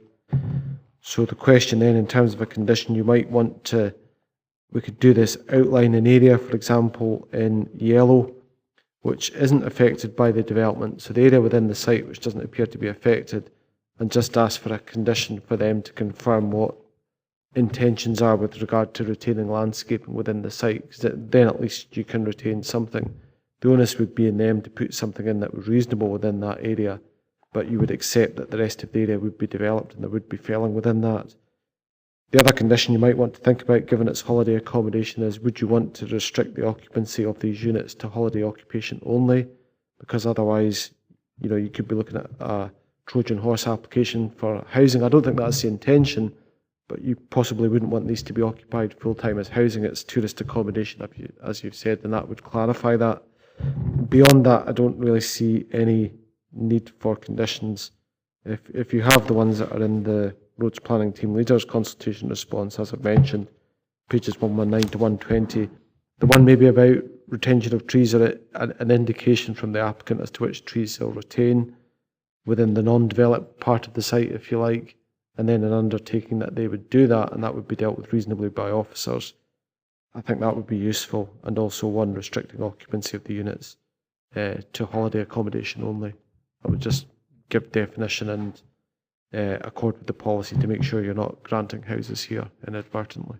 So the question then, in terms of a condition, you might want to, we could do this, outline an area, for example, in yellow, which isn't affected by the development. So the area within the site which doesn't appear to be affected, and just ask for a condition for them to confirm what intentions are with regard to retaining landscaping within the site, because then at least you can retain something. The onus would be in them to put something in that was reasonable within that area, but you would accept that the rest of the area would be developed and there would be felling within that. The other condition you might want to think about, given its holiday accommodation, is would you want to restrict the occupancy of these units to holiday occupation only? Because otherwise, you could be looking at a Trojan horse application for housing. I don't think that's the intention, but you possibly wouldn't want these to be occupied full-time as housing. It's tourist accommodation, as you've said, and that would clarify that. Beyond that, I don't really see any need for conditions. If you have the ones that are in the roads planning team leaders consultation response, as I've mentioned, pages 119 to 120, the one maybe about retention of trees are an indication from the applicant as to which trees they'll retain within the non-developed part of the site, if you like, and then an undertaking that they would do that, and that would be dealt with reasonably by officers. I think that would be useful, and also one restricting occupancy of the units to holiday accommodation only. I would just give definition and accord with the policy to make sure you're not granting houses here inadvertently.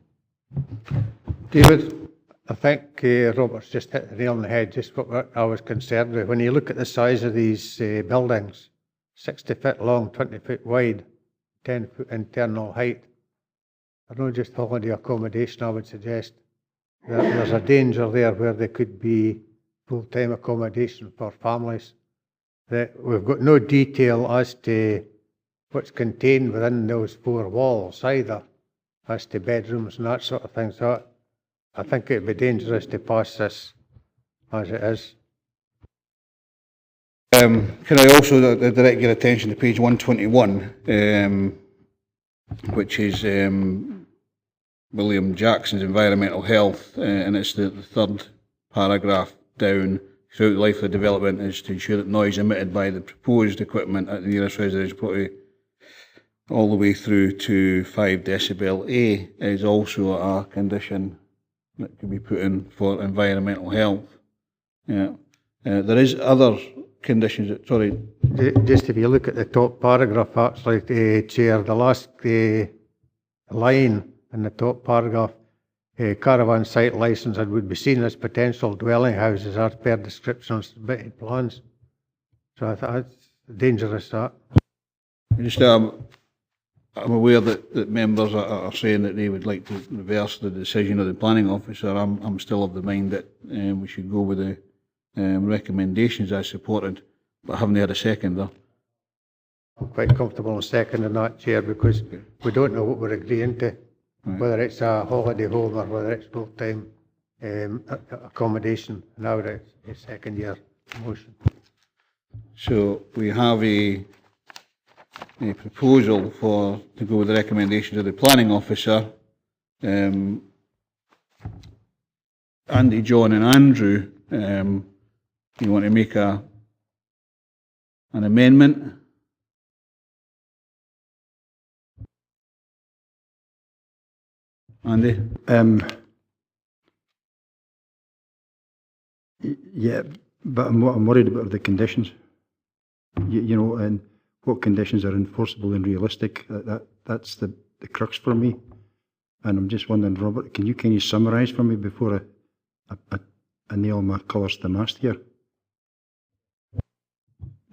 David? I think Robert's just hit the nail on the head, just what I was concerned with. When you look at the size of these buildings, 60 foot long, 20 foot wide, 10 foot internal height, I know just holiday accommodation, I would suggest that there's a danger there where there could be full-time accommodation for families. That we've got no detail as to what's contained within those 4 walls either, as to bedrooms and that sort of thing. So I think it would be dangerous to pass this as it is. Can I also direct your attention to page 121, which is William Jackson's environmental health, and it's the 3rd paragraph down. Throughout the life of the development is to ensure that noise emitted by the proposed equipment at the nearest residential property all the way through to 5 decibel A is also a condition that can be put in for environmental health. Yeah. There is other conditions that, sorry. Just if you look at the top paragraph, actually, Chair, the last line in the top paragraph, caravan site licence and would be seen as potential dwelling houses as per description of submitted plans. So I thought it's dangerous, that. Just I'm aware that members are saying that they would like to reverse the decision of the planning officer. I'm still of the mind that we should go with the recommendations as supported, but I haven't heard a seconder. I'm quite comfortable in seconding that, Chair, because we don't know what we're agreeing to, whether it's a holiday home or whether it's full-time accommodation. Now it's a second-year motion. So we have a proposal to go with the recommendations of the planning officer. Andy, John and Andrew, you want to make an amendment? Andy? Yeah, but I'm worried about the conditions. You know, and what conditions are enforceable and realistic. That's the crux for me. And I'm just wondering, Robert, can you summarise for me before I nail my colours to the mast here?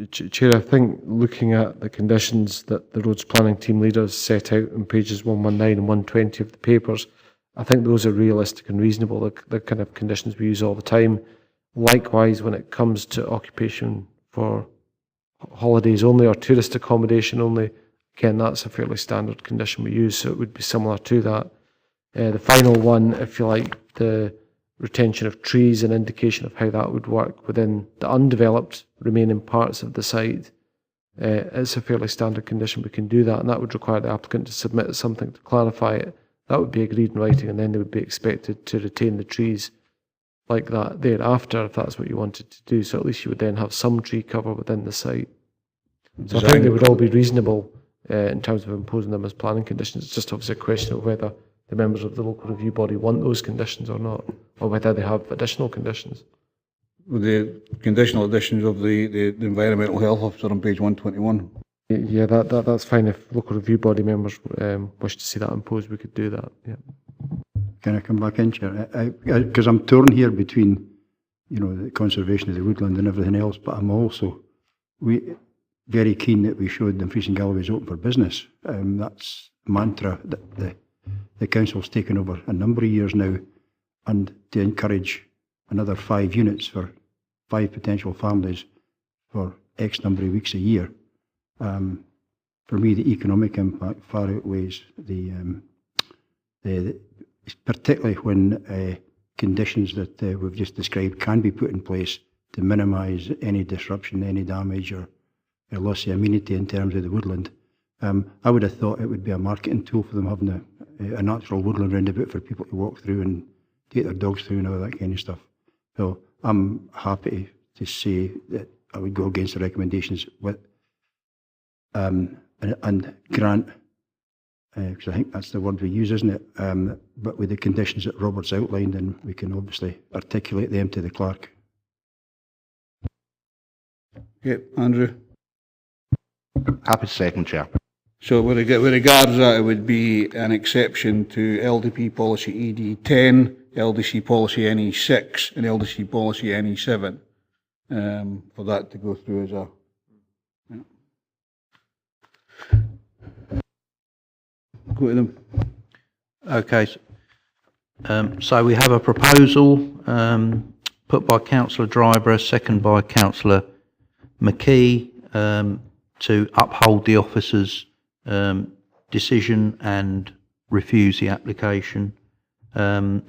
Chair, I think looking at the conditions that the roads planning team leaders set out on pages 119 and 120 of the papers, I think those are realistic and reasonable. The kind of conditions we use all the time. Likewise, when it comes to occupation for holidays only or tourist accommodation only, again, that's a fairly standard condition we use, so it would be similar to that. The final one, if you like, the retention of trees, an indication of how that would work within the undeveloped remaining parts of the site. It's a fairly standard condition. We can do that, and that would require the applicant to submit something to clarify it. That would be agreed in writing, and then they would be expected to retain the trees like that thereafter, if that's what you wanted to do. So at least you would then have some tree cover within the site. So I think they would all be reasonable in terms of imposing them as planning conditions. It's just obviously a question of whether the members of the local review body want those conditions or not, or whether they have additional conditions. With the conditional additions of the environmental health officer on page 121. Yeah, that's fine. If local review body members wish to see that imposed, we could do that. Yeah. Can I come back in, Chair? Because I'm torn here between, you know, the conservation of the woodland and everything else, but I'm also very keen that we showed Dumfries and Galloway is open for business. That's a mantra that the council's taken over a number of years now, and to encourage another 5 units for 5 potential families for X number of weeks a year. For me, the economic impact far outweighs particularly when conditions that we've just described can be put in place to minimise any disruption, any damage or loss of amenity in terms of the woodland. I would have thought it would be a marketing tool for them having a natural woodland roundabout for people to walk through and take their dogs through and all that kind of stuff. So I'm happy to say that I would go against the recommendations with and grant, because I think that's the word we use, isn't it? But with the conditions that Robert's outlined, and we can obviously articulate them to the clerk. Okay, Andrew? Happy to second, Chair. So with regards to that, it would be an exception to LDP policy ED 10, LDC policy NE 6 and LDC policy NE 7 for that to go through as a... Go to them. Okay, so we have a proposal put by Councillor Dryburgh, second by Councillor McKee, to uphold the officer's decision and refuse the application. And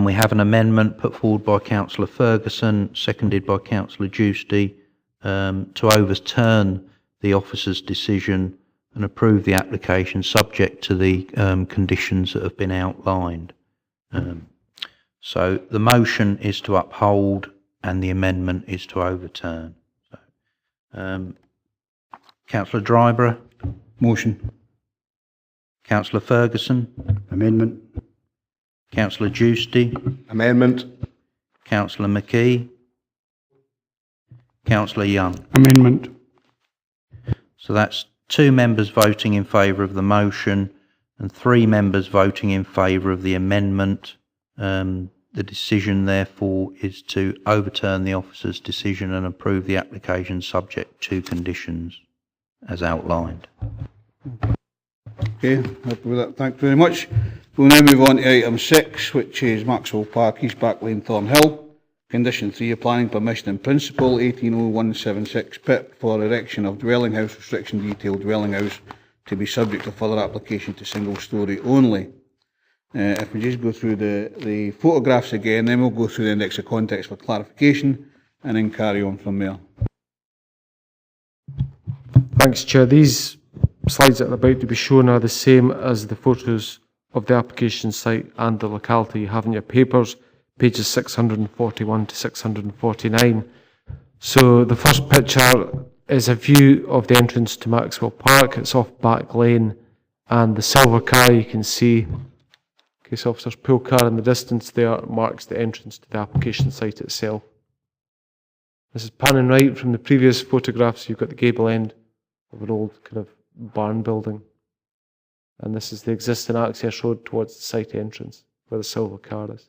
we have an amendment put forward by Councillor Ferguson, seconded by Councillor Giusti, to overturn the officer's decision and approve the application subject to the conditions that have been outlined. So the motion is to uphold and the amendment is to overturn. So, Councillor Dryburgh? Motion. Councillor Ferguson? Amendment. Councillor Giusti? Amendment. Councillor McKee? Councillor Young? Amendment. So that's 2 members voting in favour of the motion and 3 members voting in favour of the amendment. The decision, therefore, is to overturn the officer's decision and approve the application subject to conditions as outlined. Okay, happy with that. Thank you very much. We'll now move on to item 6, which is Maxwell Park, East Back Lane, Thornhill. Condition 3, a planning permission in principle, 180176 PIP for erection of dwelling house restriction detailed dwelling house to be subject to further application to single storey only. If we just go through the photographs again, then we'll go through the index of context for clarification and then carry on from there. Thanks, Chair. These slides that are about to be shown are the same as the photos of the application site and the locality you have in your papers, pages 641 to 649. So the first picture is a view of the entrance to Maxwell Park. It's off Back Lane, and the silver car you can see, case officer's pool car in the distance there, marks the entrance to the application site itself. This is panning right from the previous photographs. You've got the gable end of an old kind of barn building. And this is the existing access road towards the site entrance, where the silver car is.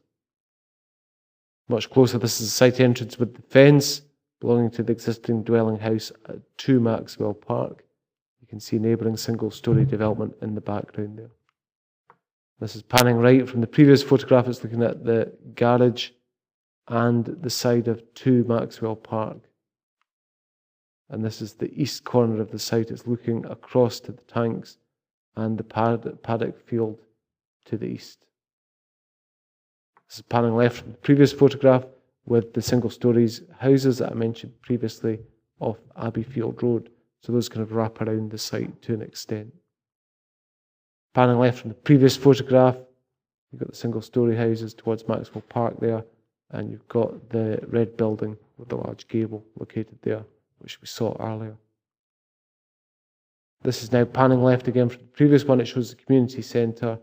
Much closer, this is the site entrance with the fence belonging to the existing dwelling house to Maxwell Park. You can see neighbouring single-storey development in the background there. This is panning right from the previous photograph. It's looking at the garage and the side of 2 Maxwell Park. And this is the east corner of the site. It's looking across to the tanks and the paddock field to the east. This is panning left from the previous photograph with the single stories houses that I mentioned previously off Abbeyfield Road. So those kind of wrap around the site to an extent. Panning left from the previous photograph, you've got the single story houses towards Maxwell Park there, and you've got the red building with the large gable located there, which we saw earlier. This is now panning left again from the previous one. It shows the community centre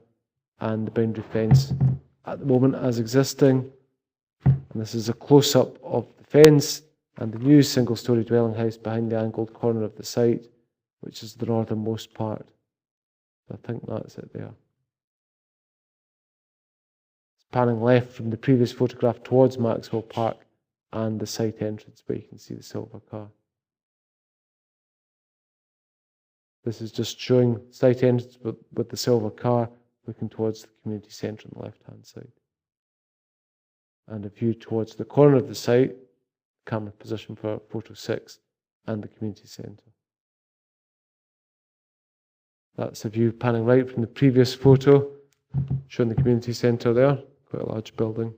and the boundary fence at the moment as existing. And this is a close-up of the fence and the new single-storey dwelling house behind the angled corner of the site, which is the northernmost part. I think that's it there. It's panning left from the previous photograph towards Maxwell Park and the site entrance where you can see the silver car. This is just showing site entrance with the silver car looking towards the community centre on the left-hand side. And a view towards the corner of the site, camera position for photo 6, and the community centre. That's a view panning right from the previous photo, showing the community centre there, quite a large building.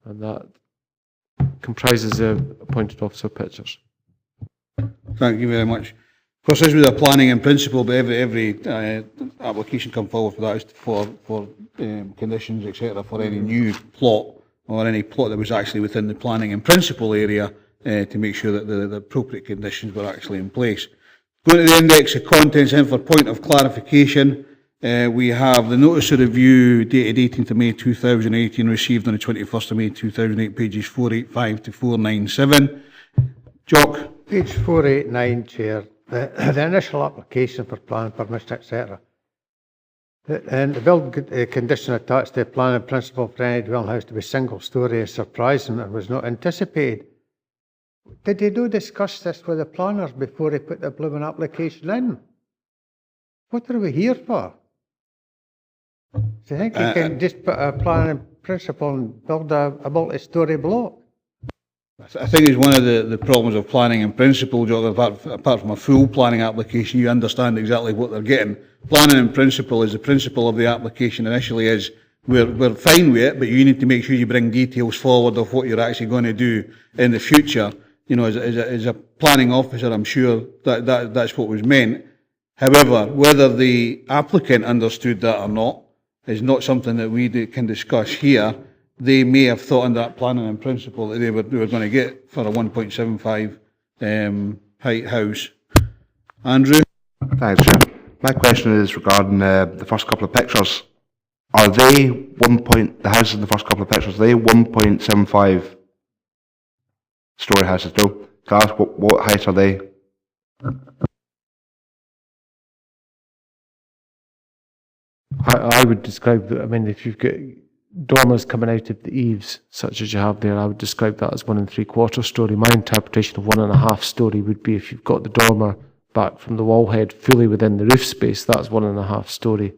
And that comprises the appointed officer pictures. Thank you very much. Of course, this was a planning in principle, but every application come forward for that is for conditions, etc., for any new plot or any plot that was actually within the planning in principle area to make sure that the appropriate conditions were actually in place. Going to the index of contents, and for point of clarification, we have the notice of review dated 18th of May 2018, received on the 21st of May 2008, pages 485 to 497. Jock? Page 489, Chair. The initial application for planning permission, etc. And the building condition attached to the plan in principle for any dwelling house to be single storey is surprising and was not anticipated. Did they do discuss this with the planners before they put the blooming application in? What are we here for? Do you think you can just put a plan in principle and build a multi-storey block? I think it's one of the problems of planning in principle, Jock, apart from a full planning application, you understand exactly what they're getting. Planning in principle is the principle of the application initially is we're fine with it, but you need to make sure you bring details forward of what you're actually going to do in the future. You know, as a planning officer, I'm sure that's what was meant. However, whether the applicant understood that or not is not something that we can discuss here. They may have thought in that planning in principle that they were going to get for a 1.75 height house. Andrew? Thanks, Chair. My question is regarding the first couple of pictures. Are they the houses in the first couple of pictures, are they 1.75 storey houses? No. Can I ask what height are they? I would describe that, I mean, if you've got dormers coming out of the eaves, such as you have there, I would describe that as 1 3/4 storey. My interpretation of 1.5 storey would be if you've got the dormer back from the wall head fully within the roof space, that's 1.5 storey.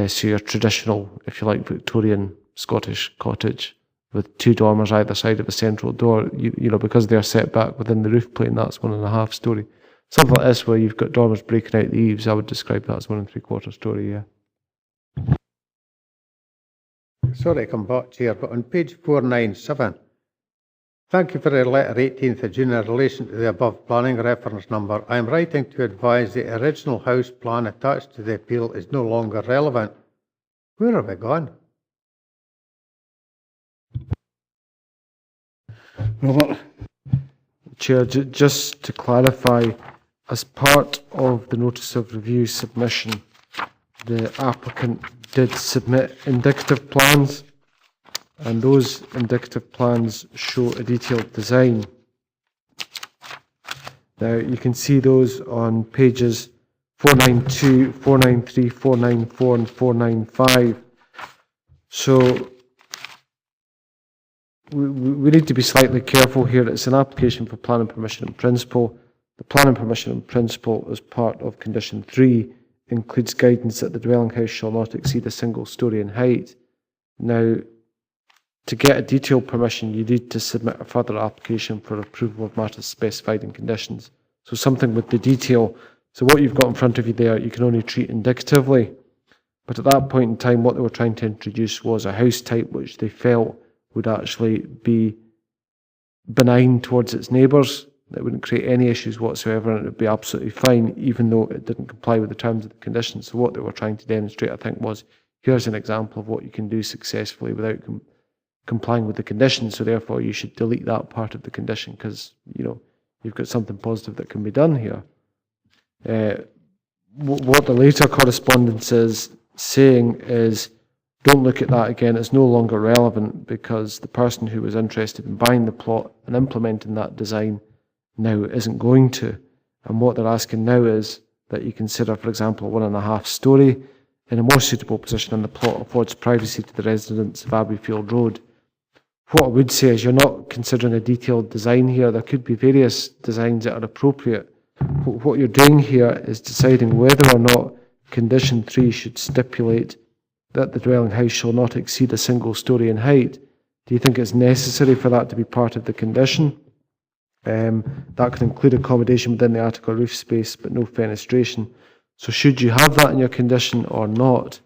So your traditional, if you like, Victorian Scottish cottage with 2 dormers either side of a central door, you know, because they're set back within the roof plane, that's 1.5 storey. Something like this where you've got dormers breaking out the eaves, I would describe that as 1 3/4 storey, yeah. Sorry to come back, Chair, but on page 497, thank you for the letter 18th of June in relation to the above planning reference number. I am writing to advise the original house plan attached to the appeal is no longer relevant. Where have we gone? Robert? Chair, just to clarify, as part of the notice of review submission, the applicant did submit indicative plans, and those indicative plans show a detailed design. Now, you can see those on pages 492, 493, 494 and 495. So, we need to be slightly careful here. It's an application for planning permission in principle. The planning permission in principle, as part of condition 3, includes guidance that the dwelling house shall not exceed a single storey in height. Now, to get a detailed permission, you need to submit a further application for approval of matters specified in conditions. So something with the detail. So what you've got in front of you there, you can only treat indicatively. But at that point in time, what they were trying to introduce was a house type which they felt would actually be benign towards its neighbours. That wouldn't create any issues whatsoever, and it would be absolutely fine, even though it didn't comply with the terms of the conditions. So what they were trying to demonstrate, I think, was here's an example of what you can do successfully without complying with the conditions. So therefore, you should delete that part of the condition because, you know, you've got something positive that can be done here. What the later correspondence is saying is, don't look at that again, it's no longer relevant because the person who was interested in buying the plot and implementing that design now isn't going to. And what they're asking now is that you consider, for example, 1.5 storey in a more suitable position on the plot affords privacy to the residents of Abbeyfield Road. What I would say is you're not considering a detailed design here. There could be various designs that are appropriate. What you're doing here is deciding whether or not condition 3 should stipulate that the dwelling house shall not exceed a single storey in height. Do you think it's necessary for that to be part of the condition? That could include accommodation within the attic or roof space, but no fenestration. So should you have that in your condition or not?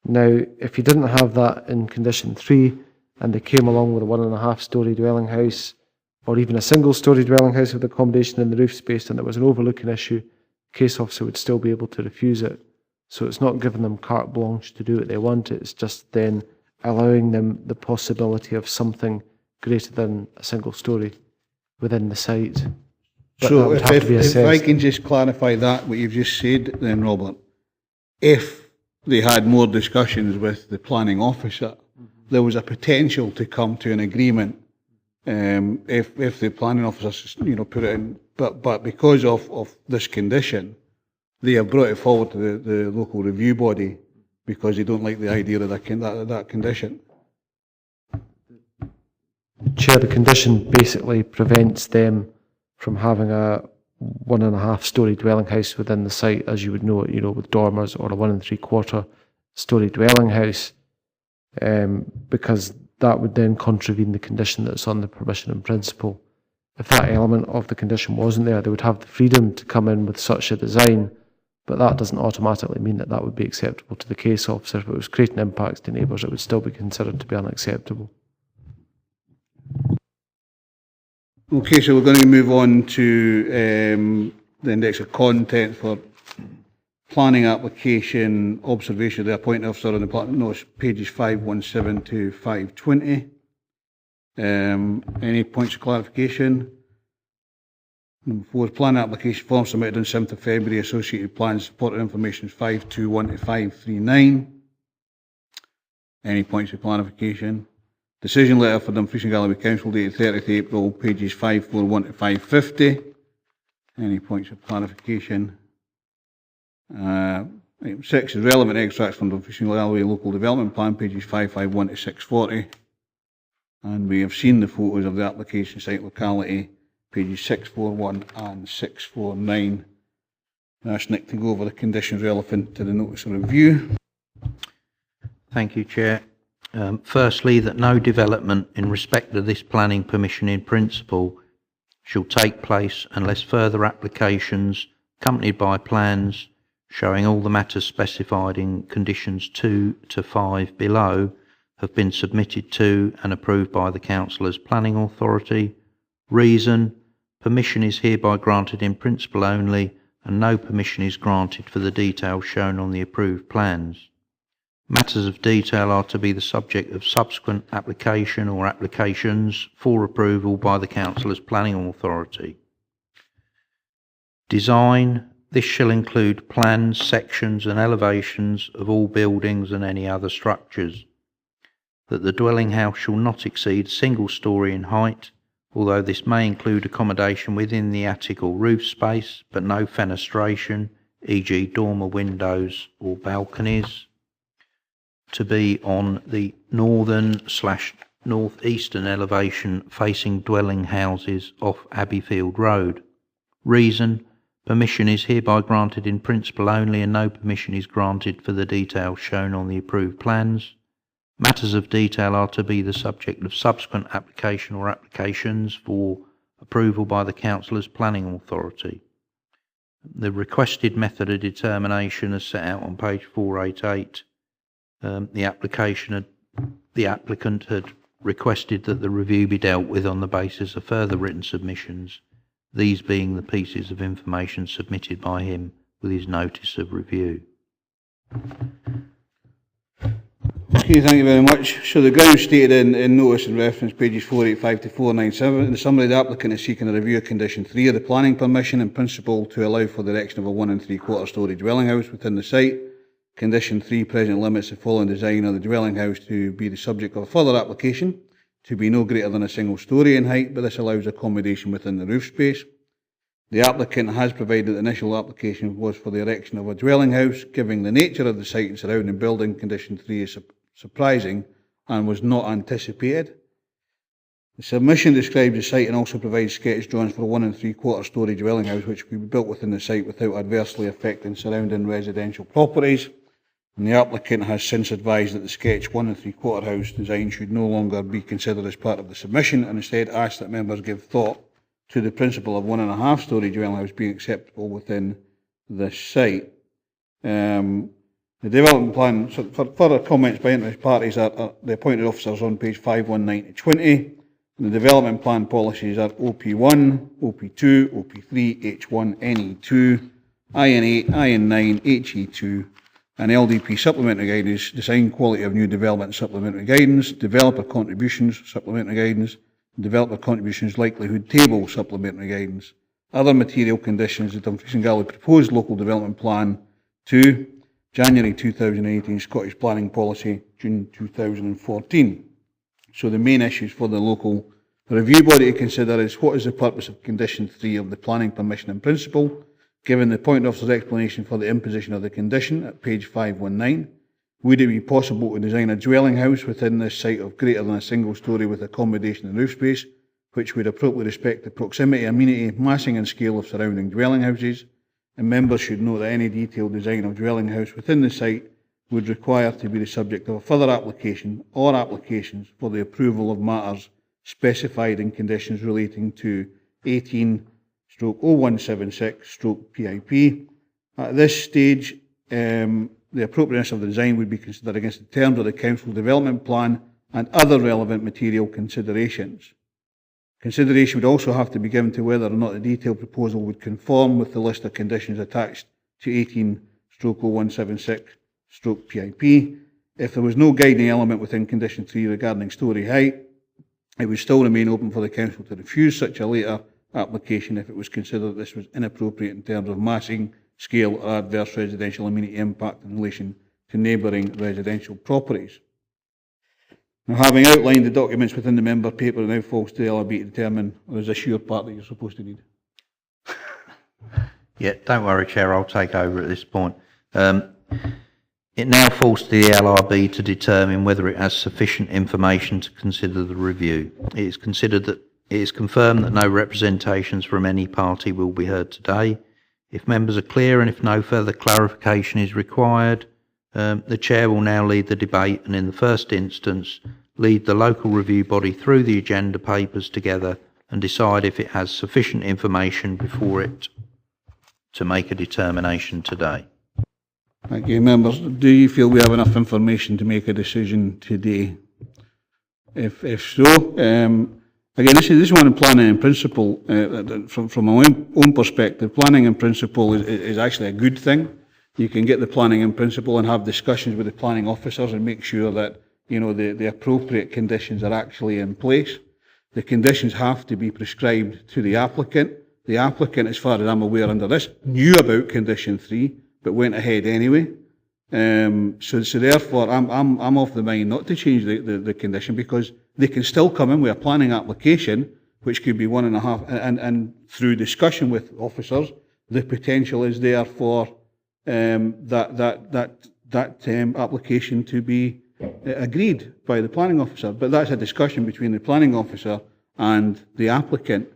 Now, if you didn't have that in condition 3, and they came along with a 1.5 storey dwelling house, or even a single storey dwelling house with accommodation in the roof space, and there was an overlooking issue, the case officer would still be able to refuse it. So it's not giving them carte blanche to do what they want, it's just then allowing them the possibility of something greater than a single storey within the site. But so if I can just clarify that, what you've just said then, Robert, if they had more discussions with the planning officer, there was a potential to come to an agreement if the planning officer, you know, put it in, but because of this condition, they have brought it forward to the local review body because they don't like the idea of that condition. Chair, the condition basically prevents them from having a 1.5 storey dwelling house within the site, as you would know it, you know, with dormers, or a 1 3/4 storey dwelling house, because that would then contravene the condition that's on the permission in principle. If that element of the condition wasn't there, they would have the freedom to come in with such a design, but that doesn't automatically mean that that would be acceptable to the case officer. If it was creating impacts to neighbours, it would still be considered to be unacceptable. Okay, so we're going to move on to the index of content for planning application, observation of the appointing officer on the planning notice, pages 517 to 520. Any points of clarification? Number 4, planning application form submitted on 7th of February, associated plans, supported information 521 to 539. Any points of clarification? Decision letter for Dumfries and Galloway Council dated 30th April, pages 541 to 550. Any points of clarification? Item 6 is relevant extracts from Dumfries and Galloway Local Development Plan, pages 551 to 640. And we have seen the photos of the application site locality, pages 641 and 649. I ask Nick to go over the conditions relevant to the notice of review. Thank you, Chair. Firstly, that no development in respect of this planning permission in principle shall take place unless further applications accompanied by plans showing all the matters specified in conditions 2 to 5 below have been submitted to and approved by the Council as Planning Authority. Reason: permission is hereby granted in principle only, and no permission is granted for the details shown on the approved plans. Matters of detail are to be the subject of subsequent application or applications for approval by the Council as Planning Authority. Design: this shall include plans, sections and elevations of all buildings and any other structures. That the dwelling house shall not exceed a single storey in height, although this may include accommodation within the attic or roof space, but no fenestration, e.g. dormer windows or balconies. To be on the northern/northeastern elevation facing dwelling houses off Abbeyfield Road. Reason: permission is hereby granted in principle only, and no permission is granted for the details shown on the approved plans. Matters of detail are to be the subject of subsequent application or applications for approval by the Council as Planning Authority. The requested method of determination is set out on page 488. The applicant had requested that the review be dealt with on the basis of further written submissions, these being the pieces of information submitted by him with his notice of review. Okay, thank you very much. So the grounds stated in notice and reference pages 485 to 497. In summary, the applicant is seeking a review of condition 3 of the planning permission in principle to allow for the erection of a 1 3/4 storey dwelling house within the site. Condition 3 present limits the following design of the dwelling house to be the subject of a further application to be no greater than a single storey in height, but this allows accommodation within the roof space. The applicant has provided that the initial application was for the erection of a dwelling house. Given the nature of the site and surrounding building, condition 3 is surprising and was not anticipated. The submission describes the site and also provides sketch drawings for a 1 3/4 storey dwelling house which will be built within the site without adversely affecting surrounding residential properties. And the applicant has since advised that the sketch 1 3/4 house design should no longer be considered as part of the submission, and instead asked that members give thought to the principle of 1 1/2 storey dwelling house being acceptable within this site. The development plan, so for further comments by interested parties, are the appointed officers on page 519 to 20. And the development plan policies are OP1, OP2, OP3, H1, NE2, IN8, IN9, HE2, and LDP supplementary guidance, design quality of new development supplementary guidance, developer contributions supplementary guidance, developer contributions likelihood table supplementary guidance. Other material conditions, the Dumfries and Galloway proposed local development plan 2, January 2018, Scottish Planning Policy, June 2014. So the main issues for the local review body to consider is what is the purpose of condition 3 of the planning permission in principle, given the point officer's explanation for the imposition of the condition at page 519. Would it be possible to design a dwelling house within this site of greater than a single storey with accommodation and roof space, which would appropriately respect the proximity, amenity, massing and scale of surrounding dwelling houses? And members should note that any detailed design of dwelling house within the site would require to be the subject of a further application or applications for the approval of matters specified in conditions relating to 18/0176/PIP. At this stage, the appropriateness of the design would be considered against the terms of the Council Development Plan and other relevant material considerations. Consideration would also have to be given to whether or not the detailed proposal would conform with the list of conditions attached to 18/0176/PIP. If there was no guiding element within condition 3 regarding storey height, it would still remain open for the Council to refuse such a later application if it was considered that this was inappropriate in terms of massing, scale or adverse residential amenity impact in relation to neighbouring residential properties. Now, having outlined the documents within the member paper, it now falls to the LRB to determine, or is this your part that you're supposed to read? Yeah, don't worry, Chair, I'll take over at this point. It now falls to the LRB to determine whether it has sufficient information to consider the review. It is confirmed that no representations from any party will be heard today. If members are clear and if no further clarification is required, the Chair will now lead the debate and in the first instance lead the local review body through the agenda papers together and decide if it has sufficient information before it to make a determination today. Thank you, members. Do you feel we have enough information to make a decision today? If so, again, this is one in planning in principle. From my own perspective, planning in principle is actually a good thing. You can get the planning in principle and have discussions with the planning officers and make sure that the appropriate conditions are actually in place. The conditions have to be prescribed to the applicant. The applicant, as far as I'm aware under this, knew about condition 3, but went ahead anyway. So therefore, I'm of the mind not to change the condition, because they can still come in with a planning application, which could be 1.5, and through discussion with officers, the potential is there for that application to be agreed by the planning officer. But that's a discussion between the planning officer and the applicant.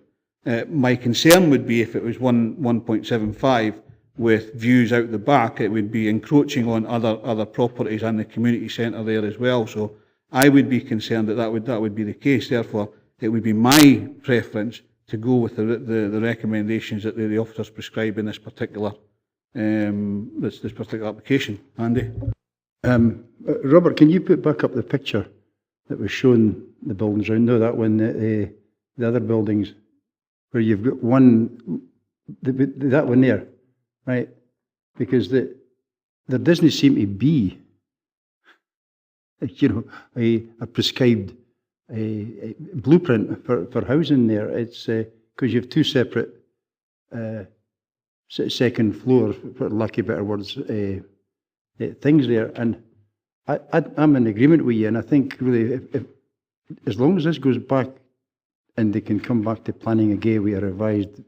My concern would be if it was 1.75 with views out the back, it would be encroaching on other properties and the community centre there as well. So I would be concerned that would be the case. Therefore, it would be my preference to go with the recommendations that the officers prescribe in this particular this particular application. Andy? Robert, can you put back up the picture that was showing the buildings around there, that one, the other buildings, where you've got one, that one there, right? Because there doesn't seem to be, a prescribed a blueprint for housing there. It's because you have two separate second floor, for lack of better words, things there. And I'm in agreement with you, and I think really, if as long as this goes back and they can come back to planning again with a revised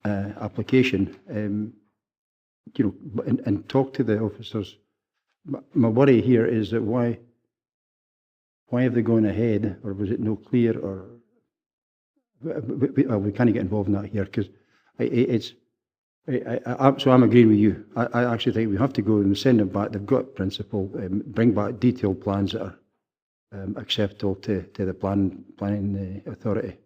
application, and talk to the officers. My worry here is that why have they gone ahead, or was it no clear, or we can't get involved in that here, because so I'm agreeing with you. I actually think we have to go and send them back. They've got principle, bring back detailed plans that are acceptable to the planning authority.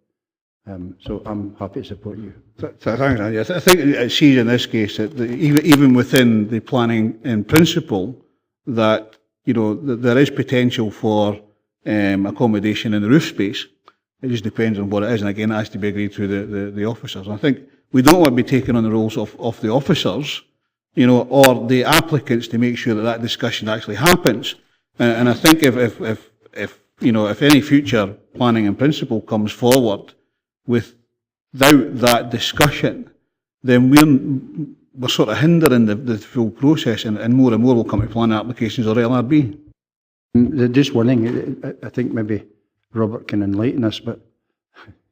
So I'm happy to support you. Thanks, Andy. I think it sees in this case that even within the planning in principle, that there is potential for accommodation in the roof space. It just depends on what it is, and again, it has to be agreed through the officers. And I think we don't want to be taking on the roles of the officers, or the applicants, to make sure that discussion actually happens. And I think if any future planning in principle comes forward without that discussion, then we're sort of hindering the full process, and more will come to planning applications or LRB. Just one thing, I think maybe Robert can enlighten us, but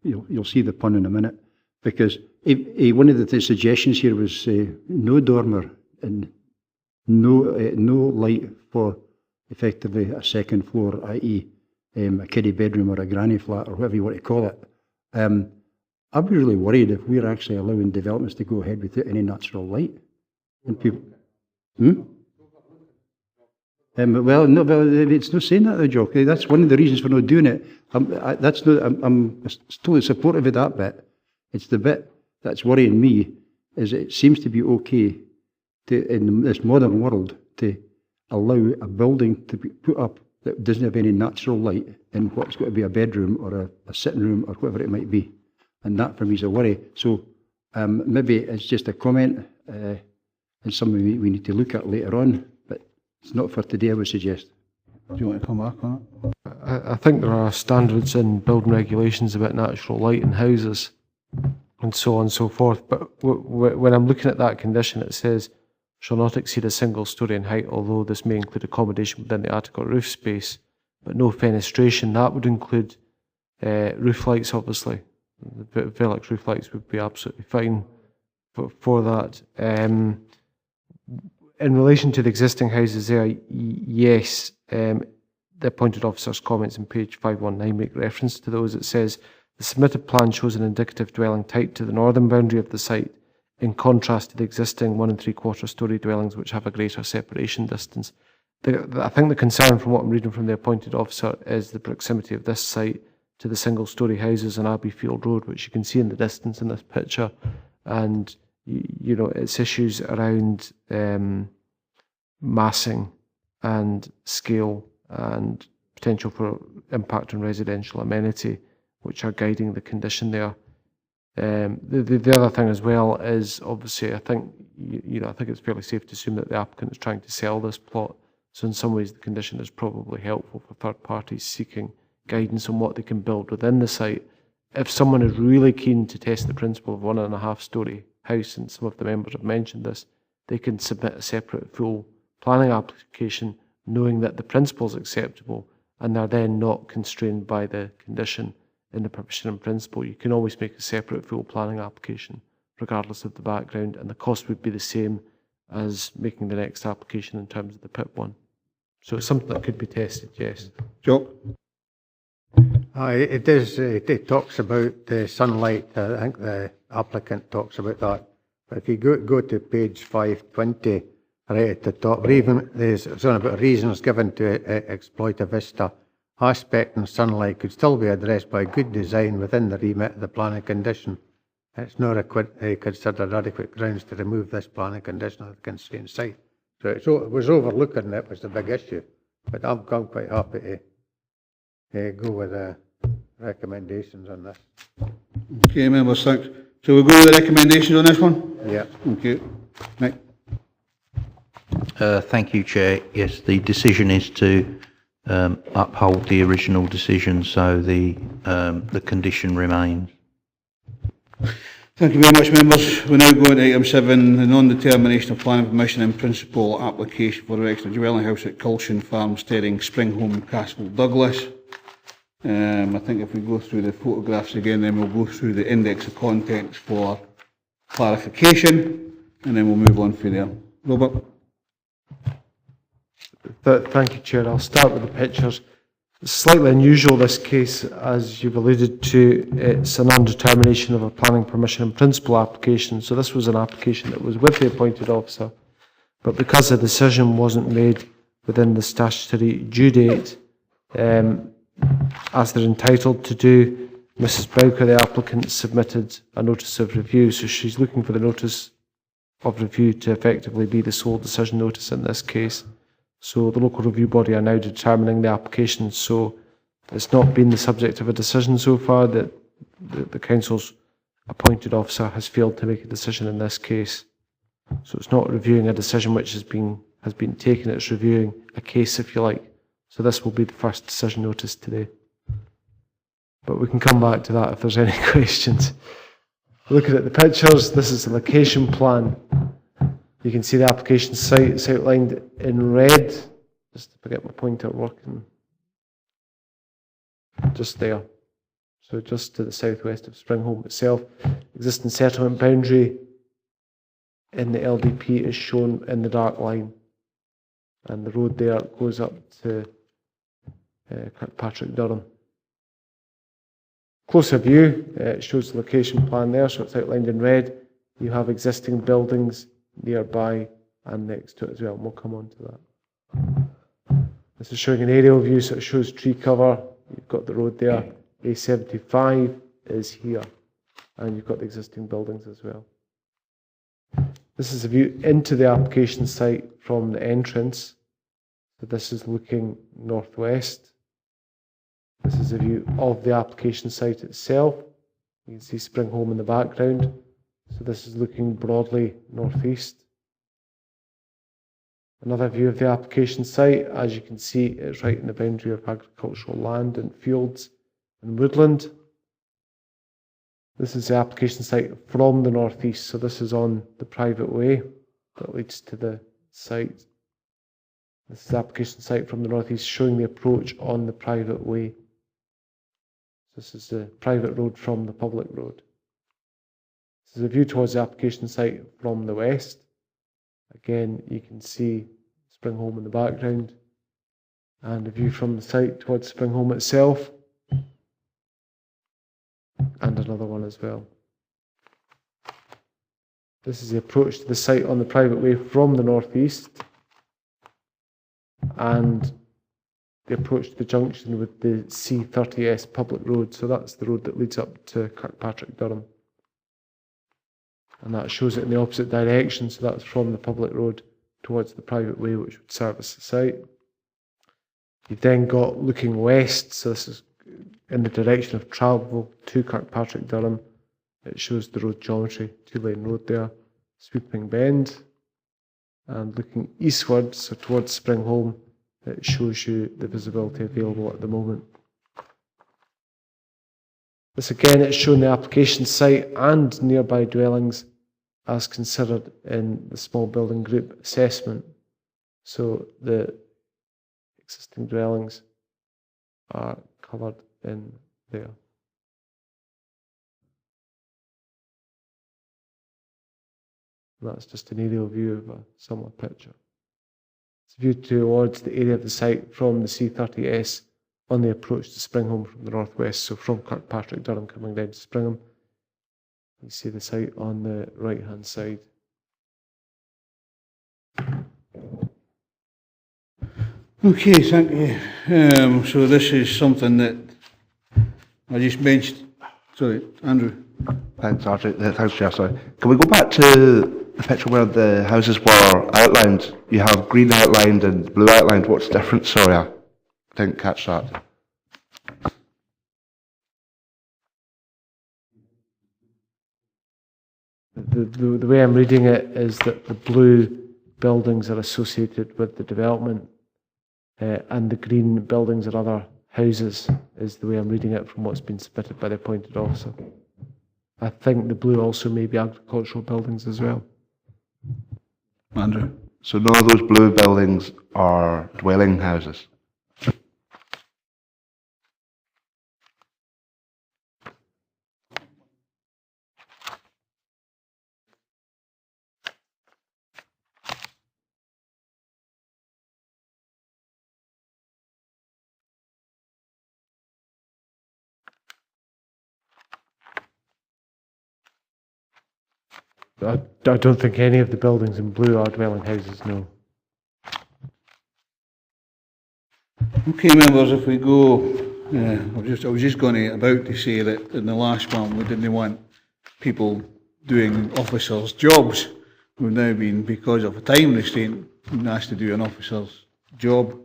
you'll see the pun in a minute, because one of the suggestions here was no dormer and no light for effectively a second floor, i.e. A kiddie bedroom or a granny flat or whatever you want to call it. I'd be really worried if we're actually allowing developments to go ahead without any natural light. And people, well, no, but it's not saying that, though, Joe. That's one of the reasons for not doing it. I'm totally supportive of that bit. It's the bit that's worrying me, is it seems to be okay in this modern world to allow a building to be put up that doesn't have any natural light in what's got to be a bedroom or a sitting room or whatever it might be. And that for me is a worry. So maybe it's just a comment and something we need to look at later on, but it's not for today, I would suggest. Do you want to come back on it? I think there are standards in building regulations about natural light in houses and so on and so forth. But when I'm looking at that condition, it says, shall not exceed a single storey in height, although this may include accommodation within the attic or roof space, but no fenestration. That would include roof lights, obviously. The Velux roof lights would be absolutely fine for that. In relation to the existing houses there, yes, the appointed officer's comments on page 519 make reference to those. It says, The submitted plan shows an indicative dwelling type to the northern boundary of the site, in contrast to the existing 1 3/4 storey dwellings which have a greater separation distance. I think the concern from what I'm reading from the appointed officer is the proximity of this site to the single-storey houses on Abbeyfield Road, which you can see in the distance in this picture, and you know, it's issues around massing and scale and potential for impact on residential amenity, which are guiding the condition there. The other thing as well is, obviously, I think I think it's fairly safe to assume that the applicant is trying to sell this plot. So in some ways, the condition is probably helpful for third parties seeking guidance on what they can build within the site. If someone is really keen to test the principle of 1.5-storey house, and some of the members have mentioned this, they can submit a separate full planning application, knowing that the principle is acceptable, and they're then not constrained by the condition in the permission in principle. You can always make a separate full planning application, regardless of the background, and the cost would be the same as making the next application in terms of the PIP one. So it's something that could be tested, yes. Joe? It is. It talks about the sunlight. I think the applicant talks about that. But if you go to page 520, right at the top, there's something about reasons given to exploit a vista. Aspect and sunlight could still be addressed by good design within the remit of the planning condition. It's not considered adequate grounds to remove this planning condition of the constrained site. So it was overlooking it was the big issue. But I'm quite happy to go with the recommendations on this. Okay, members, thanks. So we'll go with the recommendations on this one? Yeah. Okay. Right. Thank you, Chair. Yes, the decision is to uphold the original decision, so the condition remains. Thank you very much, members. We now go on to item 7, the non-determination of planning permission in principle application for erection of dwelling house at CULSHAN Farm, STEADING, SPRINGHOLM, Castle Douglas. I think if we go through the photographs again, then we'll go through the index of contents for clarification, and then we'll move on from there. Robert? Thank you, Chair. I'll start with the pictures. It's slightly unusual, this case, as you've alluded to. It's a non-determination of a planning permission in principle application. So this was an application that was with the appointed officer, but because the decision wasn't made within the statutory due date, as they're entitled to do, Mrs. Bowker, the applicant, submitted a notice of review. So she's looking for the notice of review to effectively be the sole decision notice in this case. So the local review body are now determining the application. So it's not been the subject of a decision so far. That the council's appointed officer has failed to make a decision in this case. So it's not reviewing a decision which has been taken. It's reviewing a case, if you like. So this will be the first decision notice today. But we can come back to that if there's any questions. Looking at the pictures, this is the location plan. You can see the application site. It's outlined in red. Just to get my pointer working. Just there. So just to the southwest of Springholm itself. Existing settlement boundary in the LDP is shown in the dark line. And the road there goes up to Kirkpatrick Durham. Closer view, it shows the location plan there, so it's outlined in red. You have existing buildings nearby and next to it as well, and we'll come on to that. This is showing an aerial view, so it shows tree cover. You've got the road there. A75 is here, and you've got the existing buildings as well. This is a view into the application site from the entrance. So this is looking northwest. This is a view of the application site itself. You can see Springholm in the background. So this is looking broadly northeast. Another view of the application site. As you can see, it's right in the boundary of agricultural land and fields and woodland. This is the application site from the northeast. So this is on the private way that leads to the site. This is the application site from the northeast showing the approach on the private way. This is the private road from the public road. This is a view towards the application site from the west. Again, you can see Springholm in the background, and a view from the site towards Springholm itself. and another one as well. This is the approach to the site on the private way from the northeast, and the approach to the junction with the C30S public road. So that's the road that leads up to Kirkpatrick, Durham. And that shows it in the opposite direction, so that's from the public road towards the private way, which would service the site. You've then got looking west, so this is in the direction of travel to Kirkpatrick, Durham. It shows the road geometry, 2-lane road there, sweeping bend. And looking eastward, so towards Springholm, it shows you the visibility available at the moment. This again, it's shown the application site and nearby dwellings as considered in the small building group assessment. So the existing dwellings are coloured in there. And that's just an aerial view of a similar picture. It's viewed towards the area of the site from the C30S on the approach to Springholm from the northwest, so from Kirkpatrick, Durham coming down to Springham. You see the site on the right hand side. Okay, thank you. So this is something that I just mentioned. Sorry, Andrew. Thanks, Archie. Thanks, Chair. Sorry. Can we go back to the picture where the houses were outlined? You have green outlined and blue outlined. What's the difference? Sorry, I didn't catch that. The way I'm reading it is that the blue buildings are associated with the development and the green buildings are other houses, is the way I'm reading it from what's been submitted by the appointed officer. I think the blue also may be agricultural buildings as well. Andrew. So none of those blue buildings are dwelling houses? I don't think any of the buildings in blue are dwelling houses, no. Okay, members, if we go, I was just about to say that in the last one we didn't want people doing officers' jobs. We've now been, because of a time restraint, been asked to do an officer's job.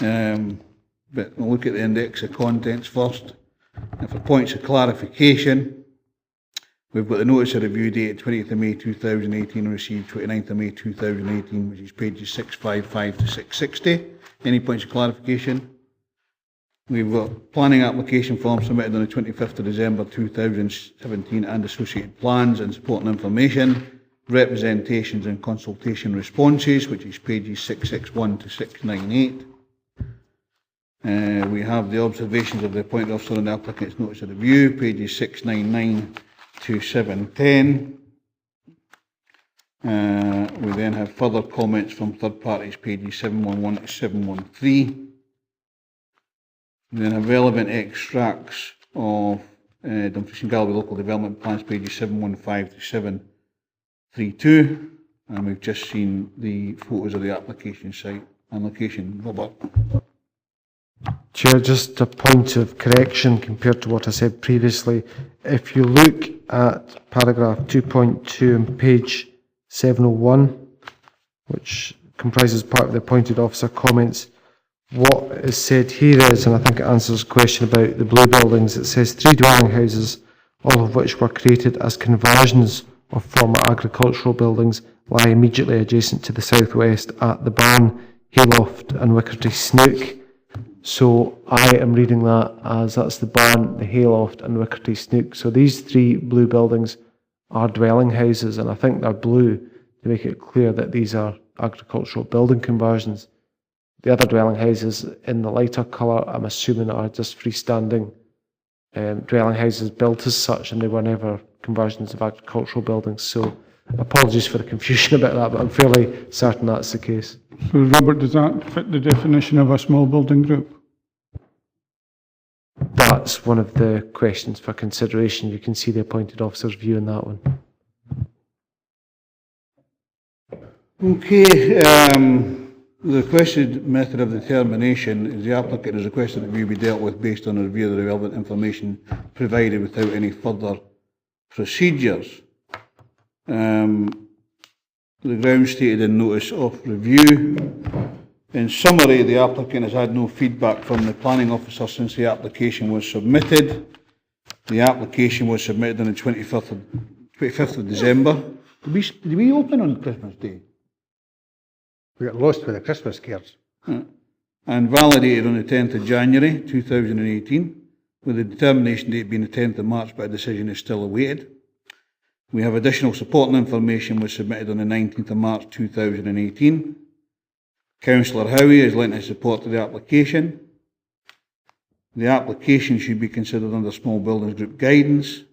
But we'll look at the index of contents first. And for points of clarification, we've got the notice of review dated 20th of May 2018, received 29th of May 2018, which is pages 655 to 660. Any points of clarification? We've got planning application form submitted on the 25th of December 2017 and associated plans and supporting information, representations and consultation responses, which is pages 661 to 698. We have the observations of the appointed officer on the applicant's notice of review, pages 699 to 710. We then have further comments from third parties, pages 711 to 713. We then have relevant extracts of Dumfries and Galloway local development plans, pages 715 to 732. And we've just seen the photos of the application site and location. Robert. Chair, just a point of correction compared to what I said previously. If you look at paragraph 2.2 on page 701, which comprises part of the appointed officer comments, what is said here is, and I think it answers the question about the blue buildings, it says 3 dwelling houses, all of which were created as conversions of former agricultural buildings, lie immediately adjacent to the southwest at the barn, hayloft and Wickerty Snook. So I am reading that as that's the barn, the hayloft and Wickerty Snook. So these 3 blue buildings are dwelling houses, and I think they're blue to make it clear that these are agricultural building conversions. The other dwelling houses in the lighter colour, I'm assuming, are just freestanding dwelling houses built as such, and they were never conversions of agricultural buildings. So apologies for the confusion about that, but I'm fairly certain that's the case. So, Robert, does that fit the definition of a small building group? That that's one of the questions for consideration. You can see the appointed officer's view on that one. Okay, the requested method of determination is the applicant has requested that review be dealt with based on a review of the relevant information provided without any further procedures. The grounds stated in notice of review. In summary, the applicant has had no feedback from the planning officer since the application was submitted. The application was submitted on the 25th of December. Did we open on Christmas Day? We got lost with the Christmas cares. And validated on the 10th of January 2018, with the determination date being the 10th of March, but a decision is still awaited. We have additional supporting information was submitted on the 19th of March 2018. Councillor Howie has lent his support to the application. The application should be considered under Small Buildings Group guidance.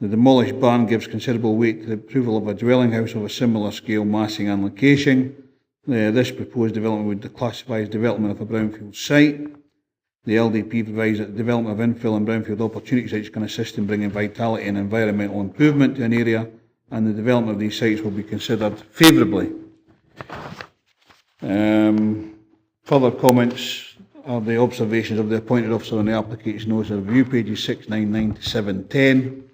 The demolished barn gives considerable weight to the approval of a dwelling house of a similar scale, massing and location. This proposed development would be classified as development of a brownfield site. The LDP provides that the development of infill and brownfield opportunity sites can assist in bringing vitality and environmental improvement to an area, and the development of these sites will be considered favourably. Further comments are the observations of the appointed officer on the application notice of review, pages 699 to 710.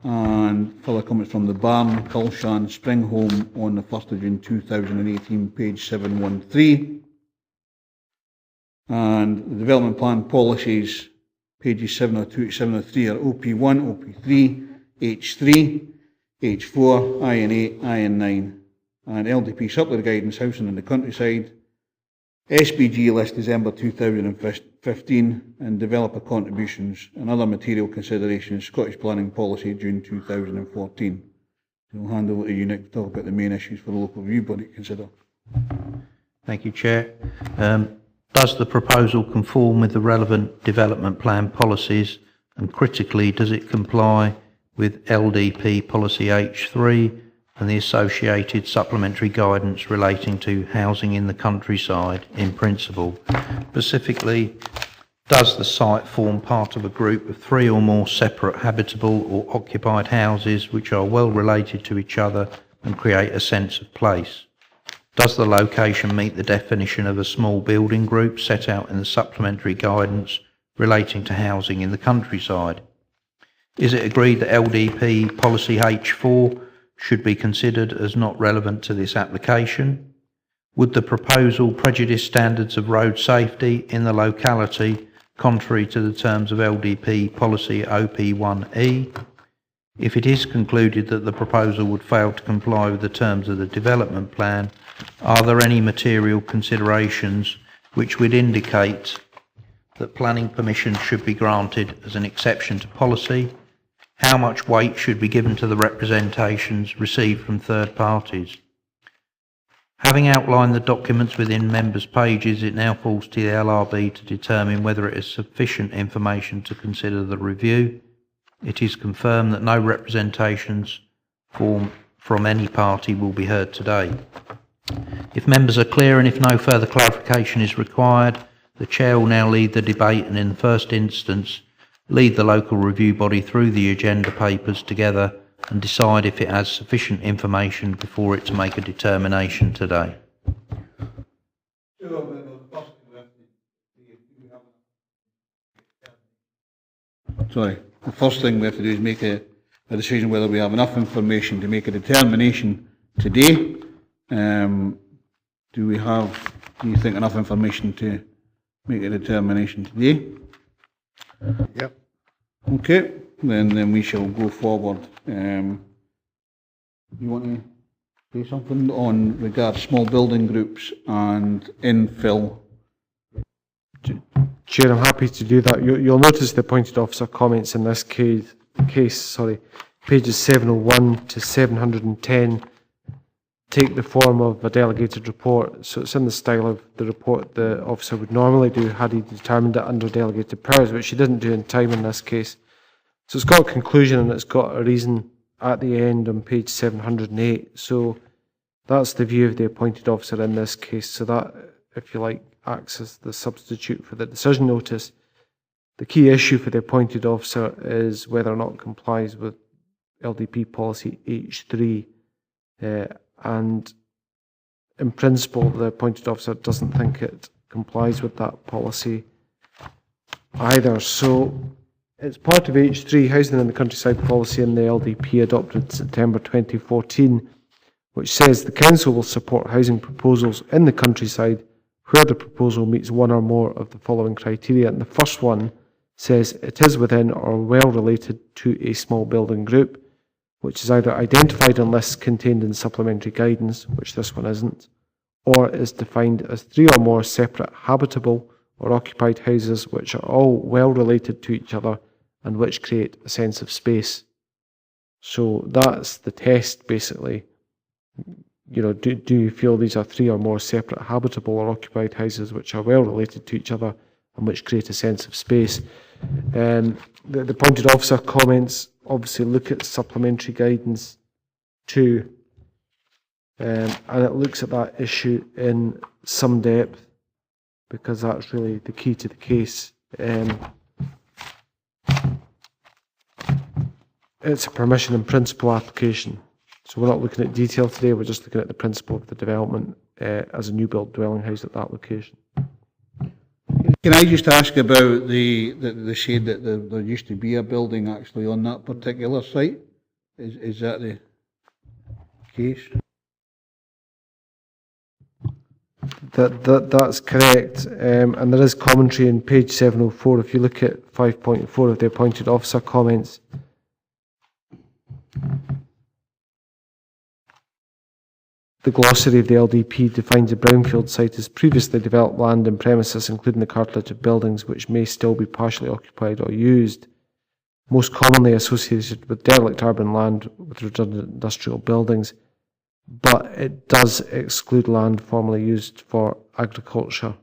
And further comments from the barn, CULSHAN, SPRINGHOLM on the 1st of June 2018, page 713. And the development plan policies, pages 702 to 703 are OP1, OP3, H3, H4, IN8, IN9. And LDP supplementary guidance, housing in the countryside. SBG list December 2015, and developer contributions and other material considerations, Scottish Planning Policy, June 2014. We'll hand over to you, Nick, to talk about the main issues for the local review body to consider. Thank you, Chair. Does the proposal conform with the relevant development plan policies, and critically, does it comply with LDP Policy H3 and the associated supplementary guidance relating to housing in the countryside in principle? Specifically, does the site form part of a group of 3 or more separate habitable or occupied houses which are well related to each other and create a sense of place? Does the location meet the definition of a small building group set out in the supplementary guidance relating to housing in the countryside? Is it agreed that LDP Policy H4 should be considered as not relevant to this application? Would the proposal prejudice standards of road safety in the locality contrary to the terms of LDP Policy OP1E? If it is concluded that the proposal would fail to comply with the terms of the development plan, are there any material considerations which would indicate that planning permission should be granted as an exception to policy? How much weight should be given to the representations received from third parties? Having outlined the documents within members' pages, it now falls to the LRB to determine whether it is sufficient information to consider the review. It is confirmed that no representations from any party will be heard today. If members are clear and if no further clarification is required, the Chair will now lead the debate and in the first instance lead the local review body through the agenda papers together and decide if it has sufficient information before it to make a determination today. Sorry, the first thing we have to do is make a decision whether we have enough information to make a determination today. Do you think enough information to make a determination today? Yep. Okay, then we shall go forward. You want to say something on regards small building groups and infill? Chair, I'm happy to do that. You'll notice the appointed officer comments in this case, pages 701 to 710 take the form of a delegated report. So it's in the style of the report the officer would normally do had he determined it under delegated powers, which he didn't do in time in this case. So it's got a conclusion and it's got a reason at the end on page 708. So that's the view of the appointed officer in this case. So that, if you like, acts as the substitute for the decision notice. The key issue for the appointed officer is whether or not it complies with LDP policy H3, and in principle the appointed officer doesn't think it complies with that policy either. So it's part of H3, Housing in the Countryside policy in the LDP adopted in September 2014, which says the council will support housing proposals in the countryside where the proposal meets one or more of the following criteria. And the first one says it is within or well related to a small building group, which is either identified on lists contained in supplementary guidance, which this one isn't, or is defined as 3 or more separate habitable or occupied houses which are all well related to each other and which create a sense of space. So that's the test, basically. You know, do you feel these are 3 or more separate habitable or occupied houses which are well related to each other and which create a sense of space? The appointed officer comments obviously look at supplementary guidance too, and it looks at that issue in some depth because that's really the key to the case. It's a permission in principle application. So we're not looking at detail today, we're just looking at the principle of the development as a new build dwelling house at that location. Can I just ask about the shed that there used to be a building actually on that particular site? Is that the case? That's correct, and there is commentary in page 704. If you look at 5.4 of the appointed officer comments, the glossary of the LDP defines a brownfield site as previously developed land and premises, including the cartilage of buildings which may still be partially occupied or used, most commonly associated with derelict urban land with redundant industrial buildings, but it does exclude land formerly used for agriculture.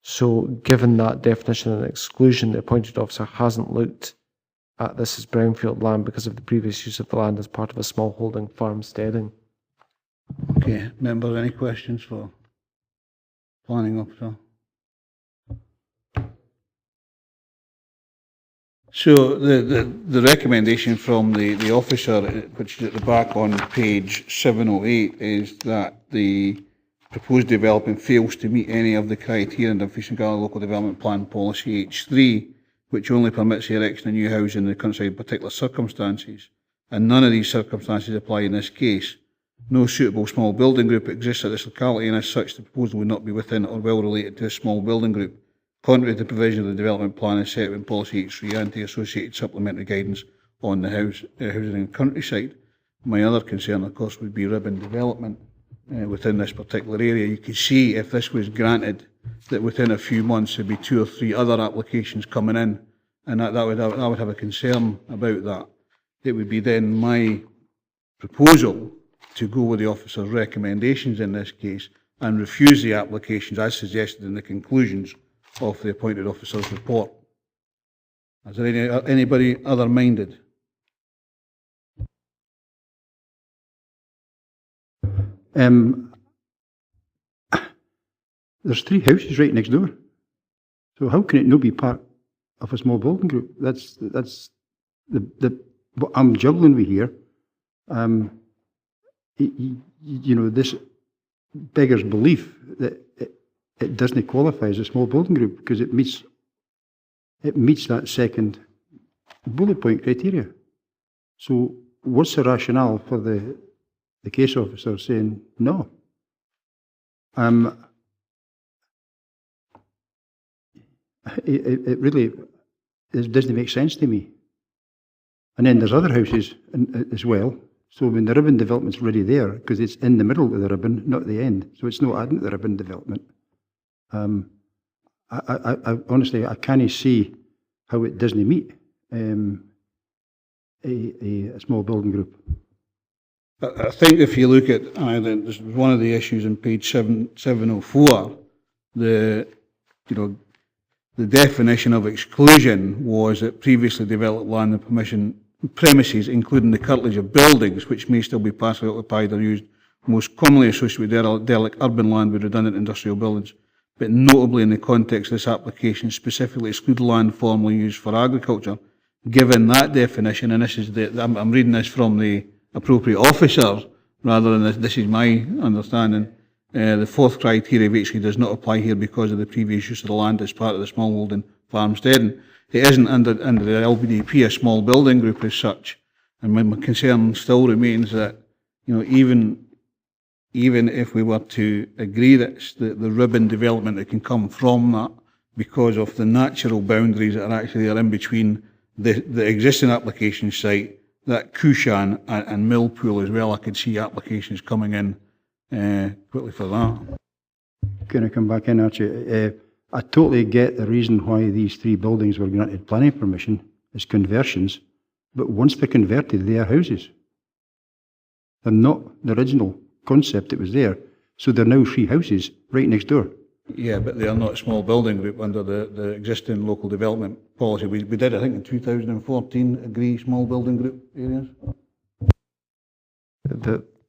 So given that definition and exclusion, the appointed officer hasn't looked at this as brownfield land because of the previous use of the land as part of a small holding farmsteading. Okay, members, any questions for planning officer? So the recommendation from the officer, which is at the back on page 708, is that the proposed development fails to meet any of the criteria in the Dumfries and Galloway Local Development Plan Policy H3, which only permits the erection of new housing in the countryside in particular circumstances, and none of these circumstances apply in this case. No suitable small building group exists at this locality, and as such the proposal would not be within or well related to a small building group, contrary to the provision of the development plan as set out in Policy H3 and the associated supplementary guidance on the housing in countryside. My other concern, of course, would be ribbon development within this particular area. You could see if this was granted that within a few months there'd be 2 or 3 other applications coming in, and I would have a concern about that. It would be then my proposal to go with the officer's recommendations in this case and refuse the applications as suggested in the conclusions of the appointed officer's report. Is there anybody other minded? There's 3 houses right next door. So how can it not be part of a small building group? That's what I'm juggling with here. You know, this beggars belief that it doesn't qualify as a small building group because it meets that second bullet point criteria. So what's the rationale for the case officer saying no? It really doesn't make sense to me. And then there's other houses as well. So when the ribbon development's already there, because it's in the middle of the ribbon, not the end. So it's not adding to the ribbon development. I honestly, I can't see how it doesn't meet a small building group. I think if you look at, this was one of the issues in page 704, the definition of exclusion was that previously developed land and premises, including the curtilage of buildings, which may still be partially occupied or used, most commonly associated with derelict urban land with redundant industrial buildings, but notably in the context of this application, specifically exclude land formerly used for agriculture. Given that definition, and this is I'm reading this from the appropriate officer rather than this is my understanding, the fourth criteria basically does not apply here because of the previous use of the land as part of the smallholding farmsteading. It isn't under the LBDP a small building group as such, and my concern still remains that, you know, even if we were to agree that the ribbon development that can come from that, because of the natural boundaries that are actually there in between the existing application site, that CULSHAN and Millpool as well, I could see applications coming in quickly for that. Can I come back in, Archie? I totally get the reason why these three buildings were granted planning permission as conversions, but once they're converted, they are houses. They're not the original concept that was there, so they're now three houses right next door. Yeah, but they are not a small building group under the existing local development policy. We did, I think, in 2014 agree small building group areas.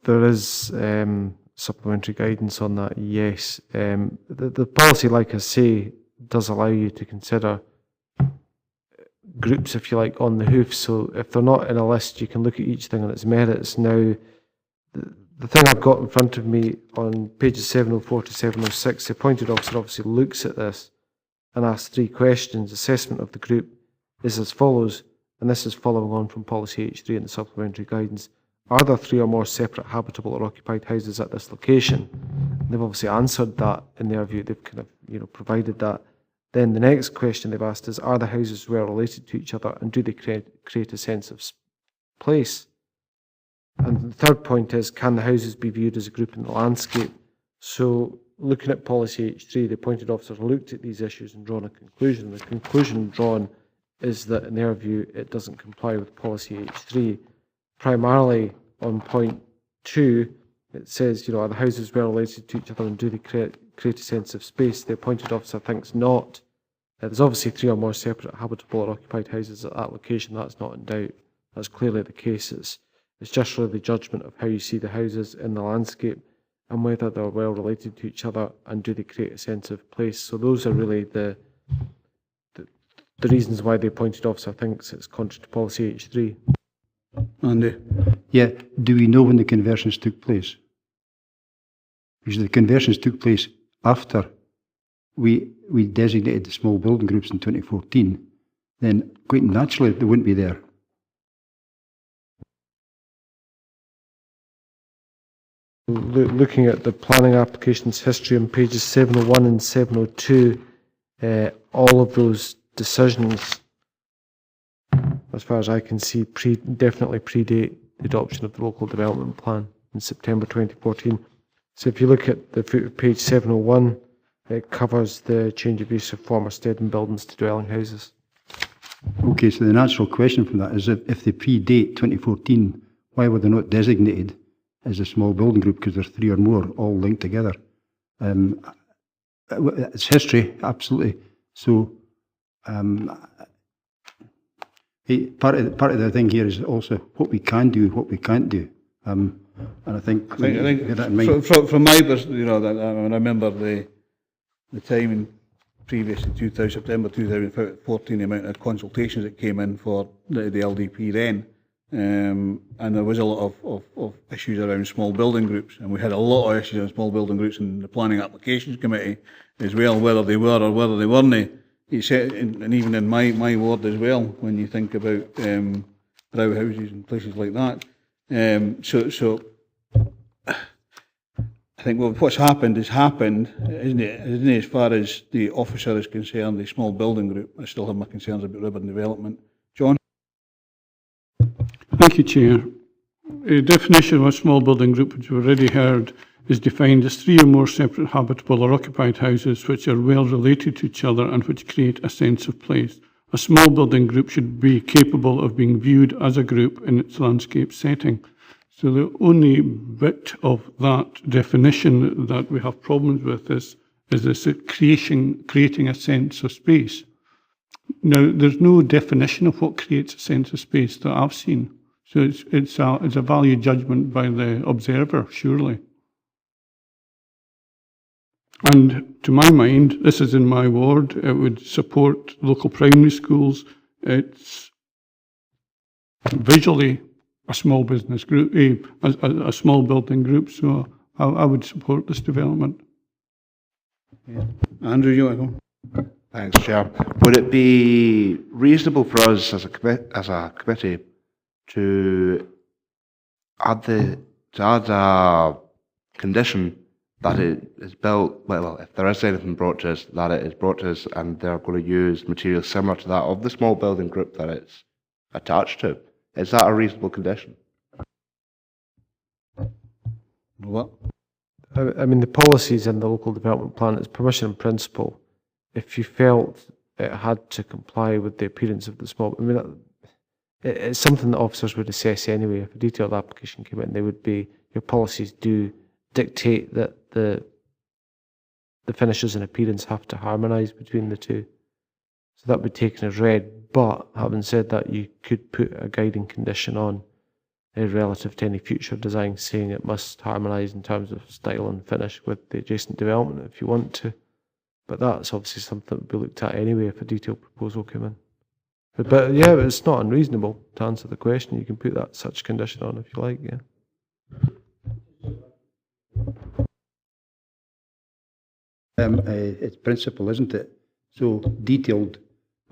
There is supplementary guidance on that, yes. The policy, like I say, does allow you to consider groups, if you like, on the hoof. So if they're not in a list, you can look at each thing on its merits. Now, the thing I've got in front of me on pages 704 to 706, the appointed officer obviously looks at this and asks three questions. Assessment of the group is as follows, and this is following on from policy H3 and the supplementary guidance. Are there three or more separate habitable or occupied houses at this location? And they've obviously answered that in their view. They've kind of, you know, provided that. Then the next question they've asked is, are the houses well related to each other, and do they create a sense of place? And the third point is, can the houses be viewed as a group in the landscape? So looking at policy H3, the appointed officer looked at these issues and drawn a conclusion. The conclusion drawn is that, in their view, it doesn't comply with policy H3. Primarily on point 2, it says, you know, are the houses well related to each other and do they create a sense of space? The appointed officer thinks not. There's obviously three or more separate habitable or occupied houses at that location. That's not in doubt. That's clearly the case. It's just really the judgment of how you see the houses in the landscape and whether they're well related to each other and do they create a sense of place. So those are really the reasons why the appointed officer thinks it's contrary to policy H3. Andy? Yeah, do we know when the conversions took place? Because the conversions took place after we designated the small building groups in 2014, then quite naturally they wouldn't be there. Looking at the planning applications history on pages 701 and 702, all of those decisions, as far as I can see, definitely predate the adoption of the local development plan in September 2014. So if you look at the foot of page 701, it covers the change of use of former steading buildings to dwelling houses. Okay, so the natural question from that is, if they predate 2014, why were they not designated as a small building group, because there's three or more all linked together? It's history, absolutely. So part of the thing here is also what we can do, what we can't do, and I think that in mind. From my perspective, you know, I remember the time in previous to September 2014, the amount of consultations that came in for the LDP then. And there was a lot of issues around small building groups, and we had a lot of issues on small building groups in the Planning Applications Committee as well, whether they were or whether they weren't. You said, and even in my ward as well, when you think about brow houses and places like that. So I think what's happened has happened, isn't it? Isn't it? As far as the officer is concerned, the small building group, I still have my concerns about ribbon development. John? Thank you, Chair. A definition of a small building group, which we've already heard, is defined as three or more separate habitable or occupied houses which are well related to each other and which create a sense of place. A small building group should be capable of being viewed as a group in its landscape setting. So the only bit of that definition that we have problems with is this creating a sense of space. Now, there's no definition of what creates a sense of space that I've seen. So it's a value judgment by the observer, surely. And to my mind, this is in my ward, it would support local primary schools. It's visually a small business group, a small building group, so I would support this development. Andrew, you want to go? Thanks, Chair. Would it be reasonable for us as a committee to add a condition that it is built, well, if there is anything brought to us, that it is brought to us and they're going to use materials similar to that of the small building group that it's attached to? Is that a reasonable condition? What? I mean, the policies in the local development plan is permission in principle. If you felt it had to comply with the appearance of the small, I mean, it's something that officers would assess anyway. If a detailed application came in, they would be, your policies do dictate that the finishes and appearance have to harmonise between the two. So that would be taken as read. But having said that, you could put a guiding condition on relative to any future design, saying it must harmonise in terms of style and finish with the adjacent development if you want to. But that's obviously something that would be looked at anyway if a detailed proposal came in. But yeah, it's not unreasonable to answer the question. You can put that such condition on if you like, yeah. It's principle, isn't it? So detailed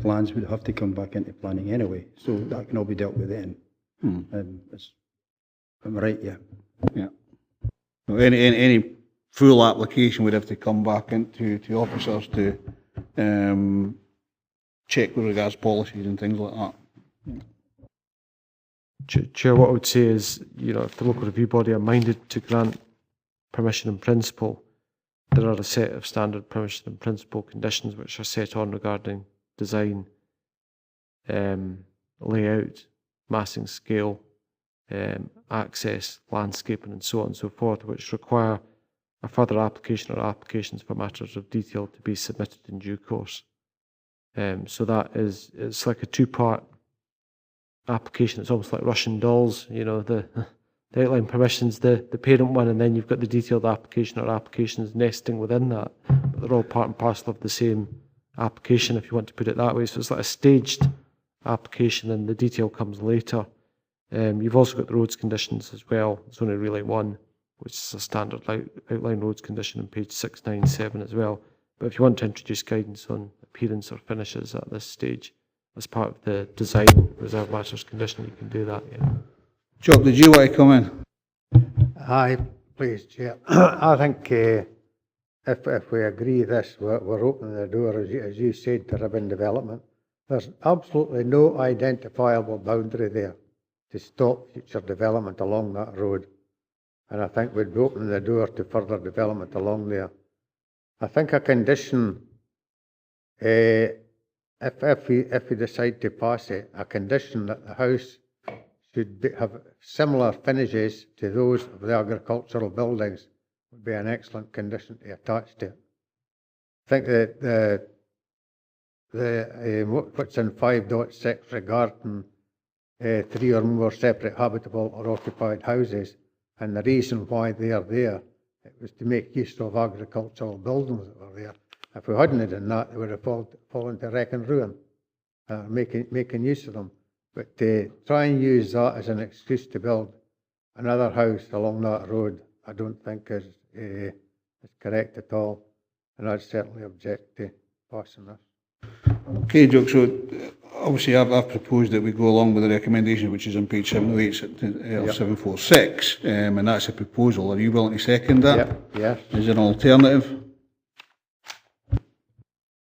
plans would have to come back into planning anyway, so that can all be dealt with then. I'm right, yeah. Yeah. So any full application would have to come back into officers to check with regards to policies and things like that. Chair, what I would say is, if the local review body are minded to grant permission in principle, there are a set of standard permission in principle conditions which are set on regarding design, layout, massing scale, access, landscaping and so on and so forth, which require a further application or applications for matters of detail to be submitted in due course. So it's like a two-part application. It's almost like Russian dolls, the outline permissions, the parent one, and then you've got the detailed application or applications nesting within that. But they're all part and parcel of the same application, if you want to put it that way. So it's like a staged application and the detail comes later. You've also got the roads conditions as well. It's only really one, which is a standard outline roads condition on page 697 as well. But if you want to introduce guidance on appearance or finishes at this stage as part of the design reserve matters condition, you can do that, yeah. Chuck, did you want to come in? Aye, please, Chair. I think if we agree this, we're opening the door, as you said, to ribbon development. There's absolutely no identifiable boundary there to stop future development along that road. And I think we'd be opening the door to further development along there. I think a condition, if we decide to pass it, a condition that the house should have similar finishes to those of the agricultural buildings would be an excellent condition to attach to it. I think that what's in 5.6 regarding 3 or more separate habitable or occupied houses, and the reason why they are there, it was to make use of agricultural buildings that were there. If we hadn't done that, they would have fallen to wreck and ruin, making use of them. But to try and use that as an excuse to build another house along that road, I don't think is correct at all, and I'd certainly object to passing this. Okay, Chuck, so obviously I've proposed that we go along with the recommendation which is on page 708 of 746, and that's a proposal. Are you willing to second that? Yep, yes. Is there an alternative?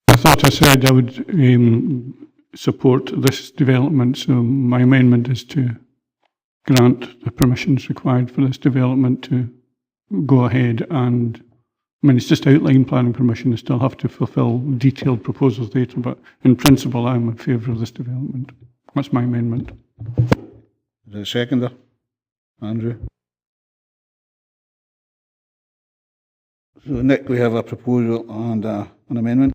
I thought I said I would support this development, so my amendment is to grant the permissions required for this development to go ahead, and I mean, it's just outline planning permission. They still have to fulfil detailed proposals later, but in principle, I'm in favour of this development. That's my amendment. Is there a seconder? Andrew? So, Nick, we have a proposal and an amendment.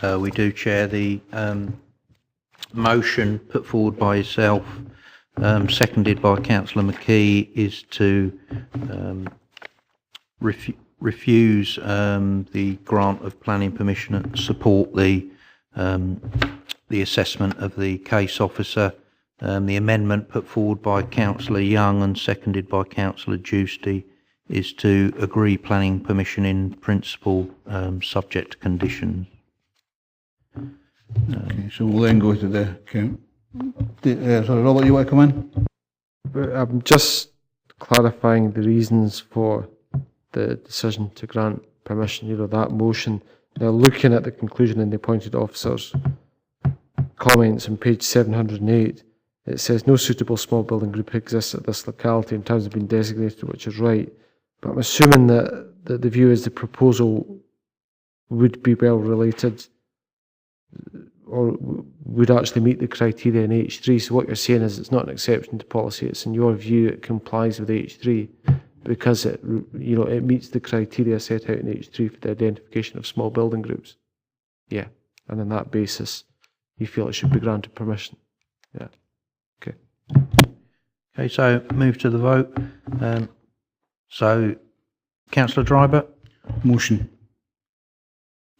We do, Chair. The motion put forward by yourself, seconded by Councillor McKee, is to refuse the grant of planning permission and support the assessment of the case officer. The amendment put forward by Councillor Young and seconded by Councillor Giusti is to agree planning permission in principle, subject to conditions. Okay, so we'll then go to the count. Sorry, Robert, you want to come in? I'm just clarifying the reasons for the decision to grant permission, that motion. Now, looking at the conclusion in the appointed officers' comments on page 708, it says no suitable small building group exists at this locality and towns have been designated, which is right. But I'm assuming that the view is the proposal would be well related or would actually meet the criteria in H3. So what you're saying is it's not an exception to policy. It's in your view it complies with H3 because it meets the criteria set out in H3 for the identification of small building groups. Yeah, and on that basis, you feel it should be granted permission. Yeah. Okay. Okay, so move to the vote. So, Councillor Drybert? Motion.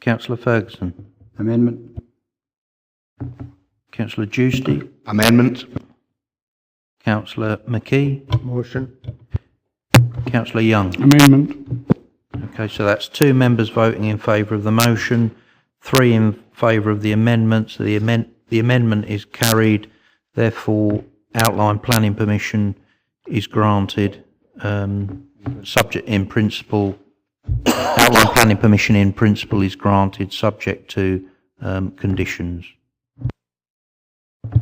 Councillor Ferguson? Amendment. Councillor Giusti? Amendment. Councillor McKee? Motion. Councillor Young? Amendment. Okay, so that's 2 members voting in favour of the motion, 3 in favour of the amendment. So the amendment is carried. Therefore, outline planning permission is granted, subject in principle. Outline planning permission in principle is granted, subject to conditions.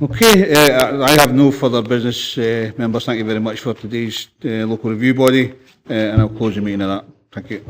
Okay, I have no further business. Members, thank you very much for today's local review body, and I'll close the meeting at that. Thank you.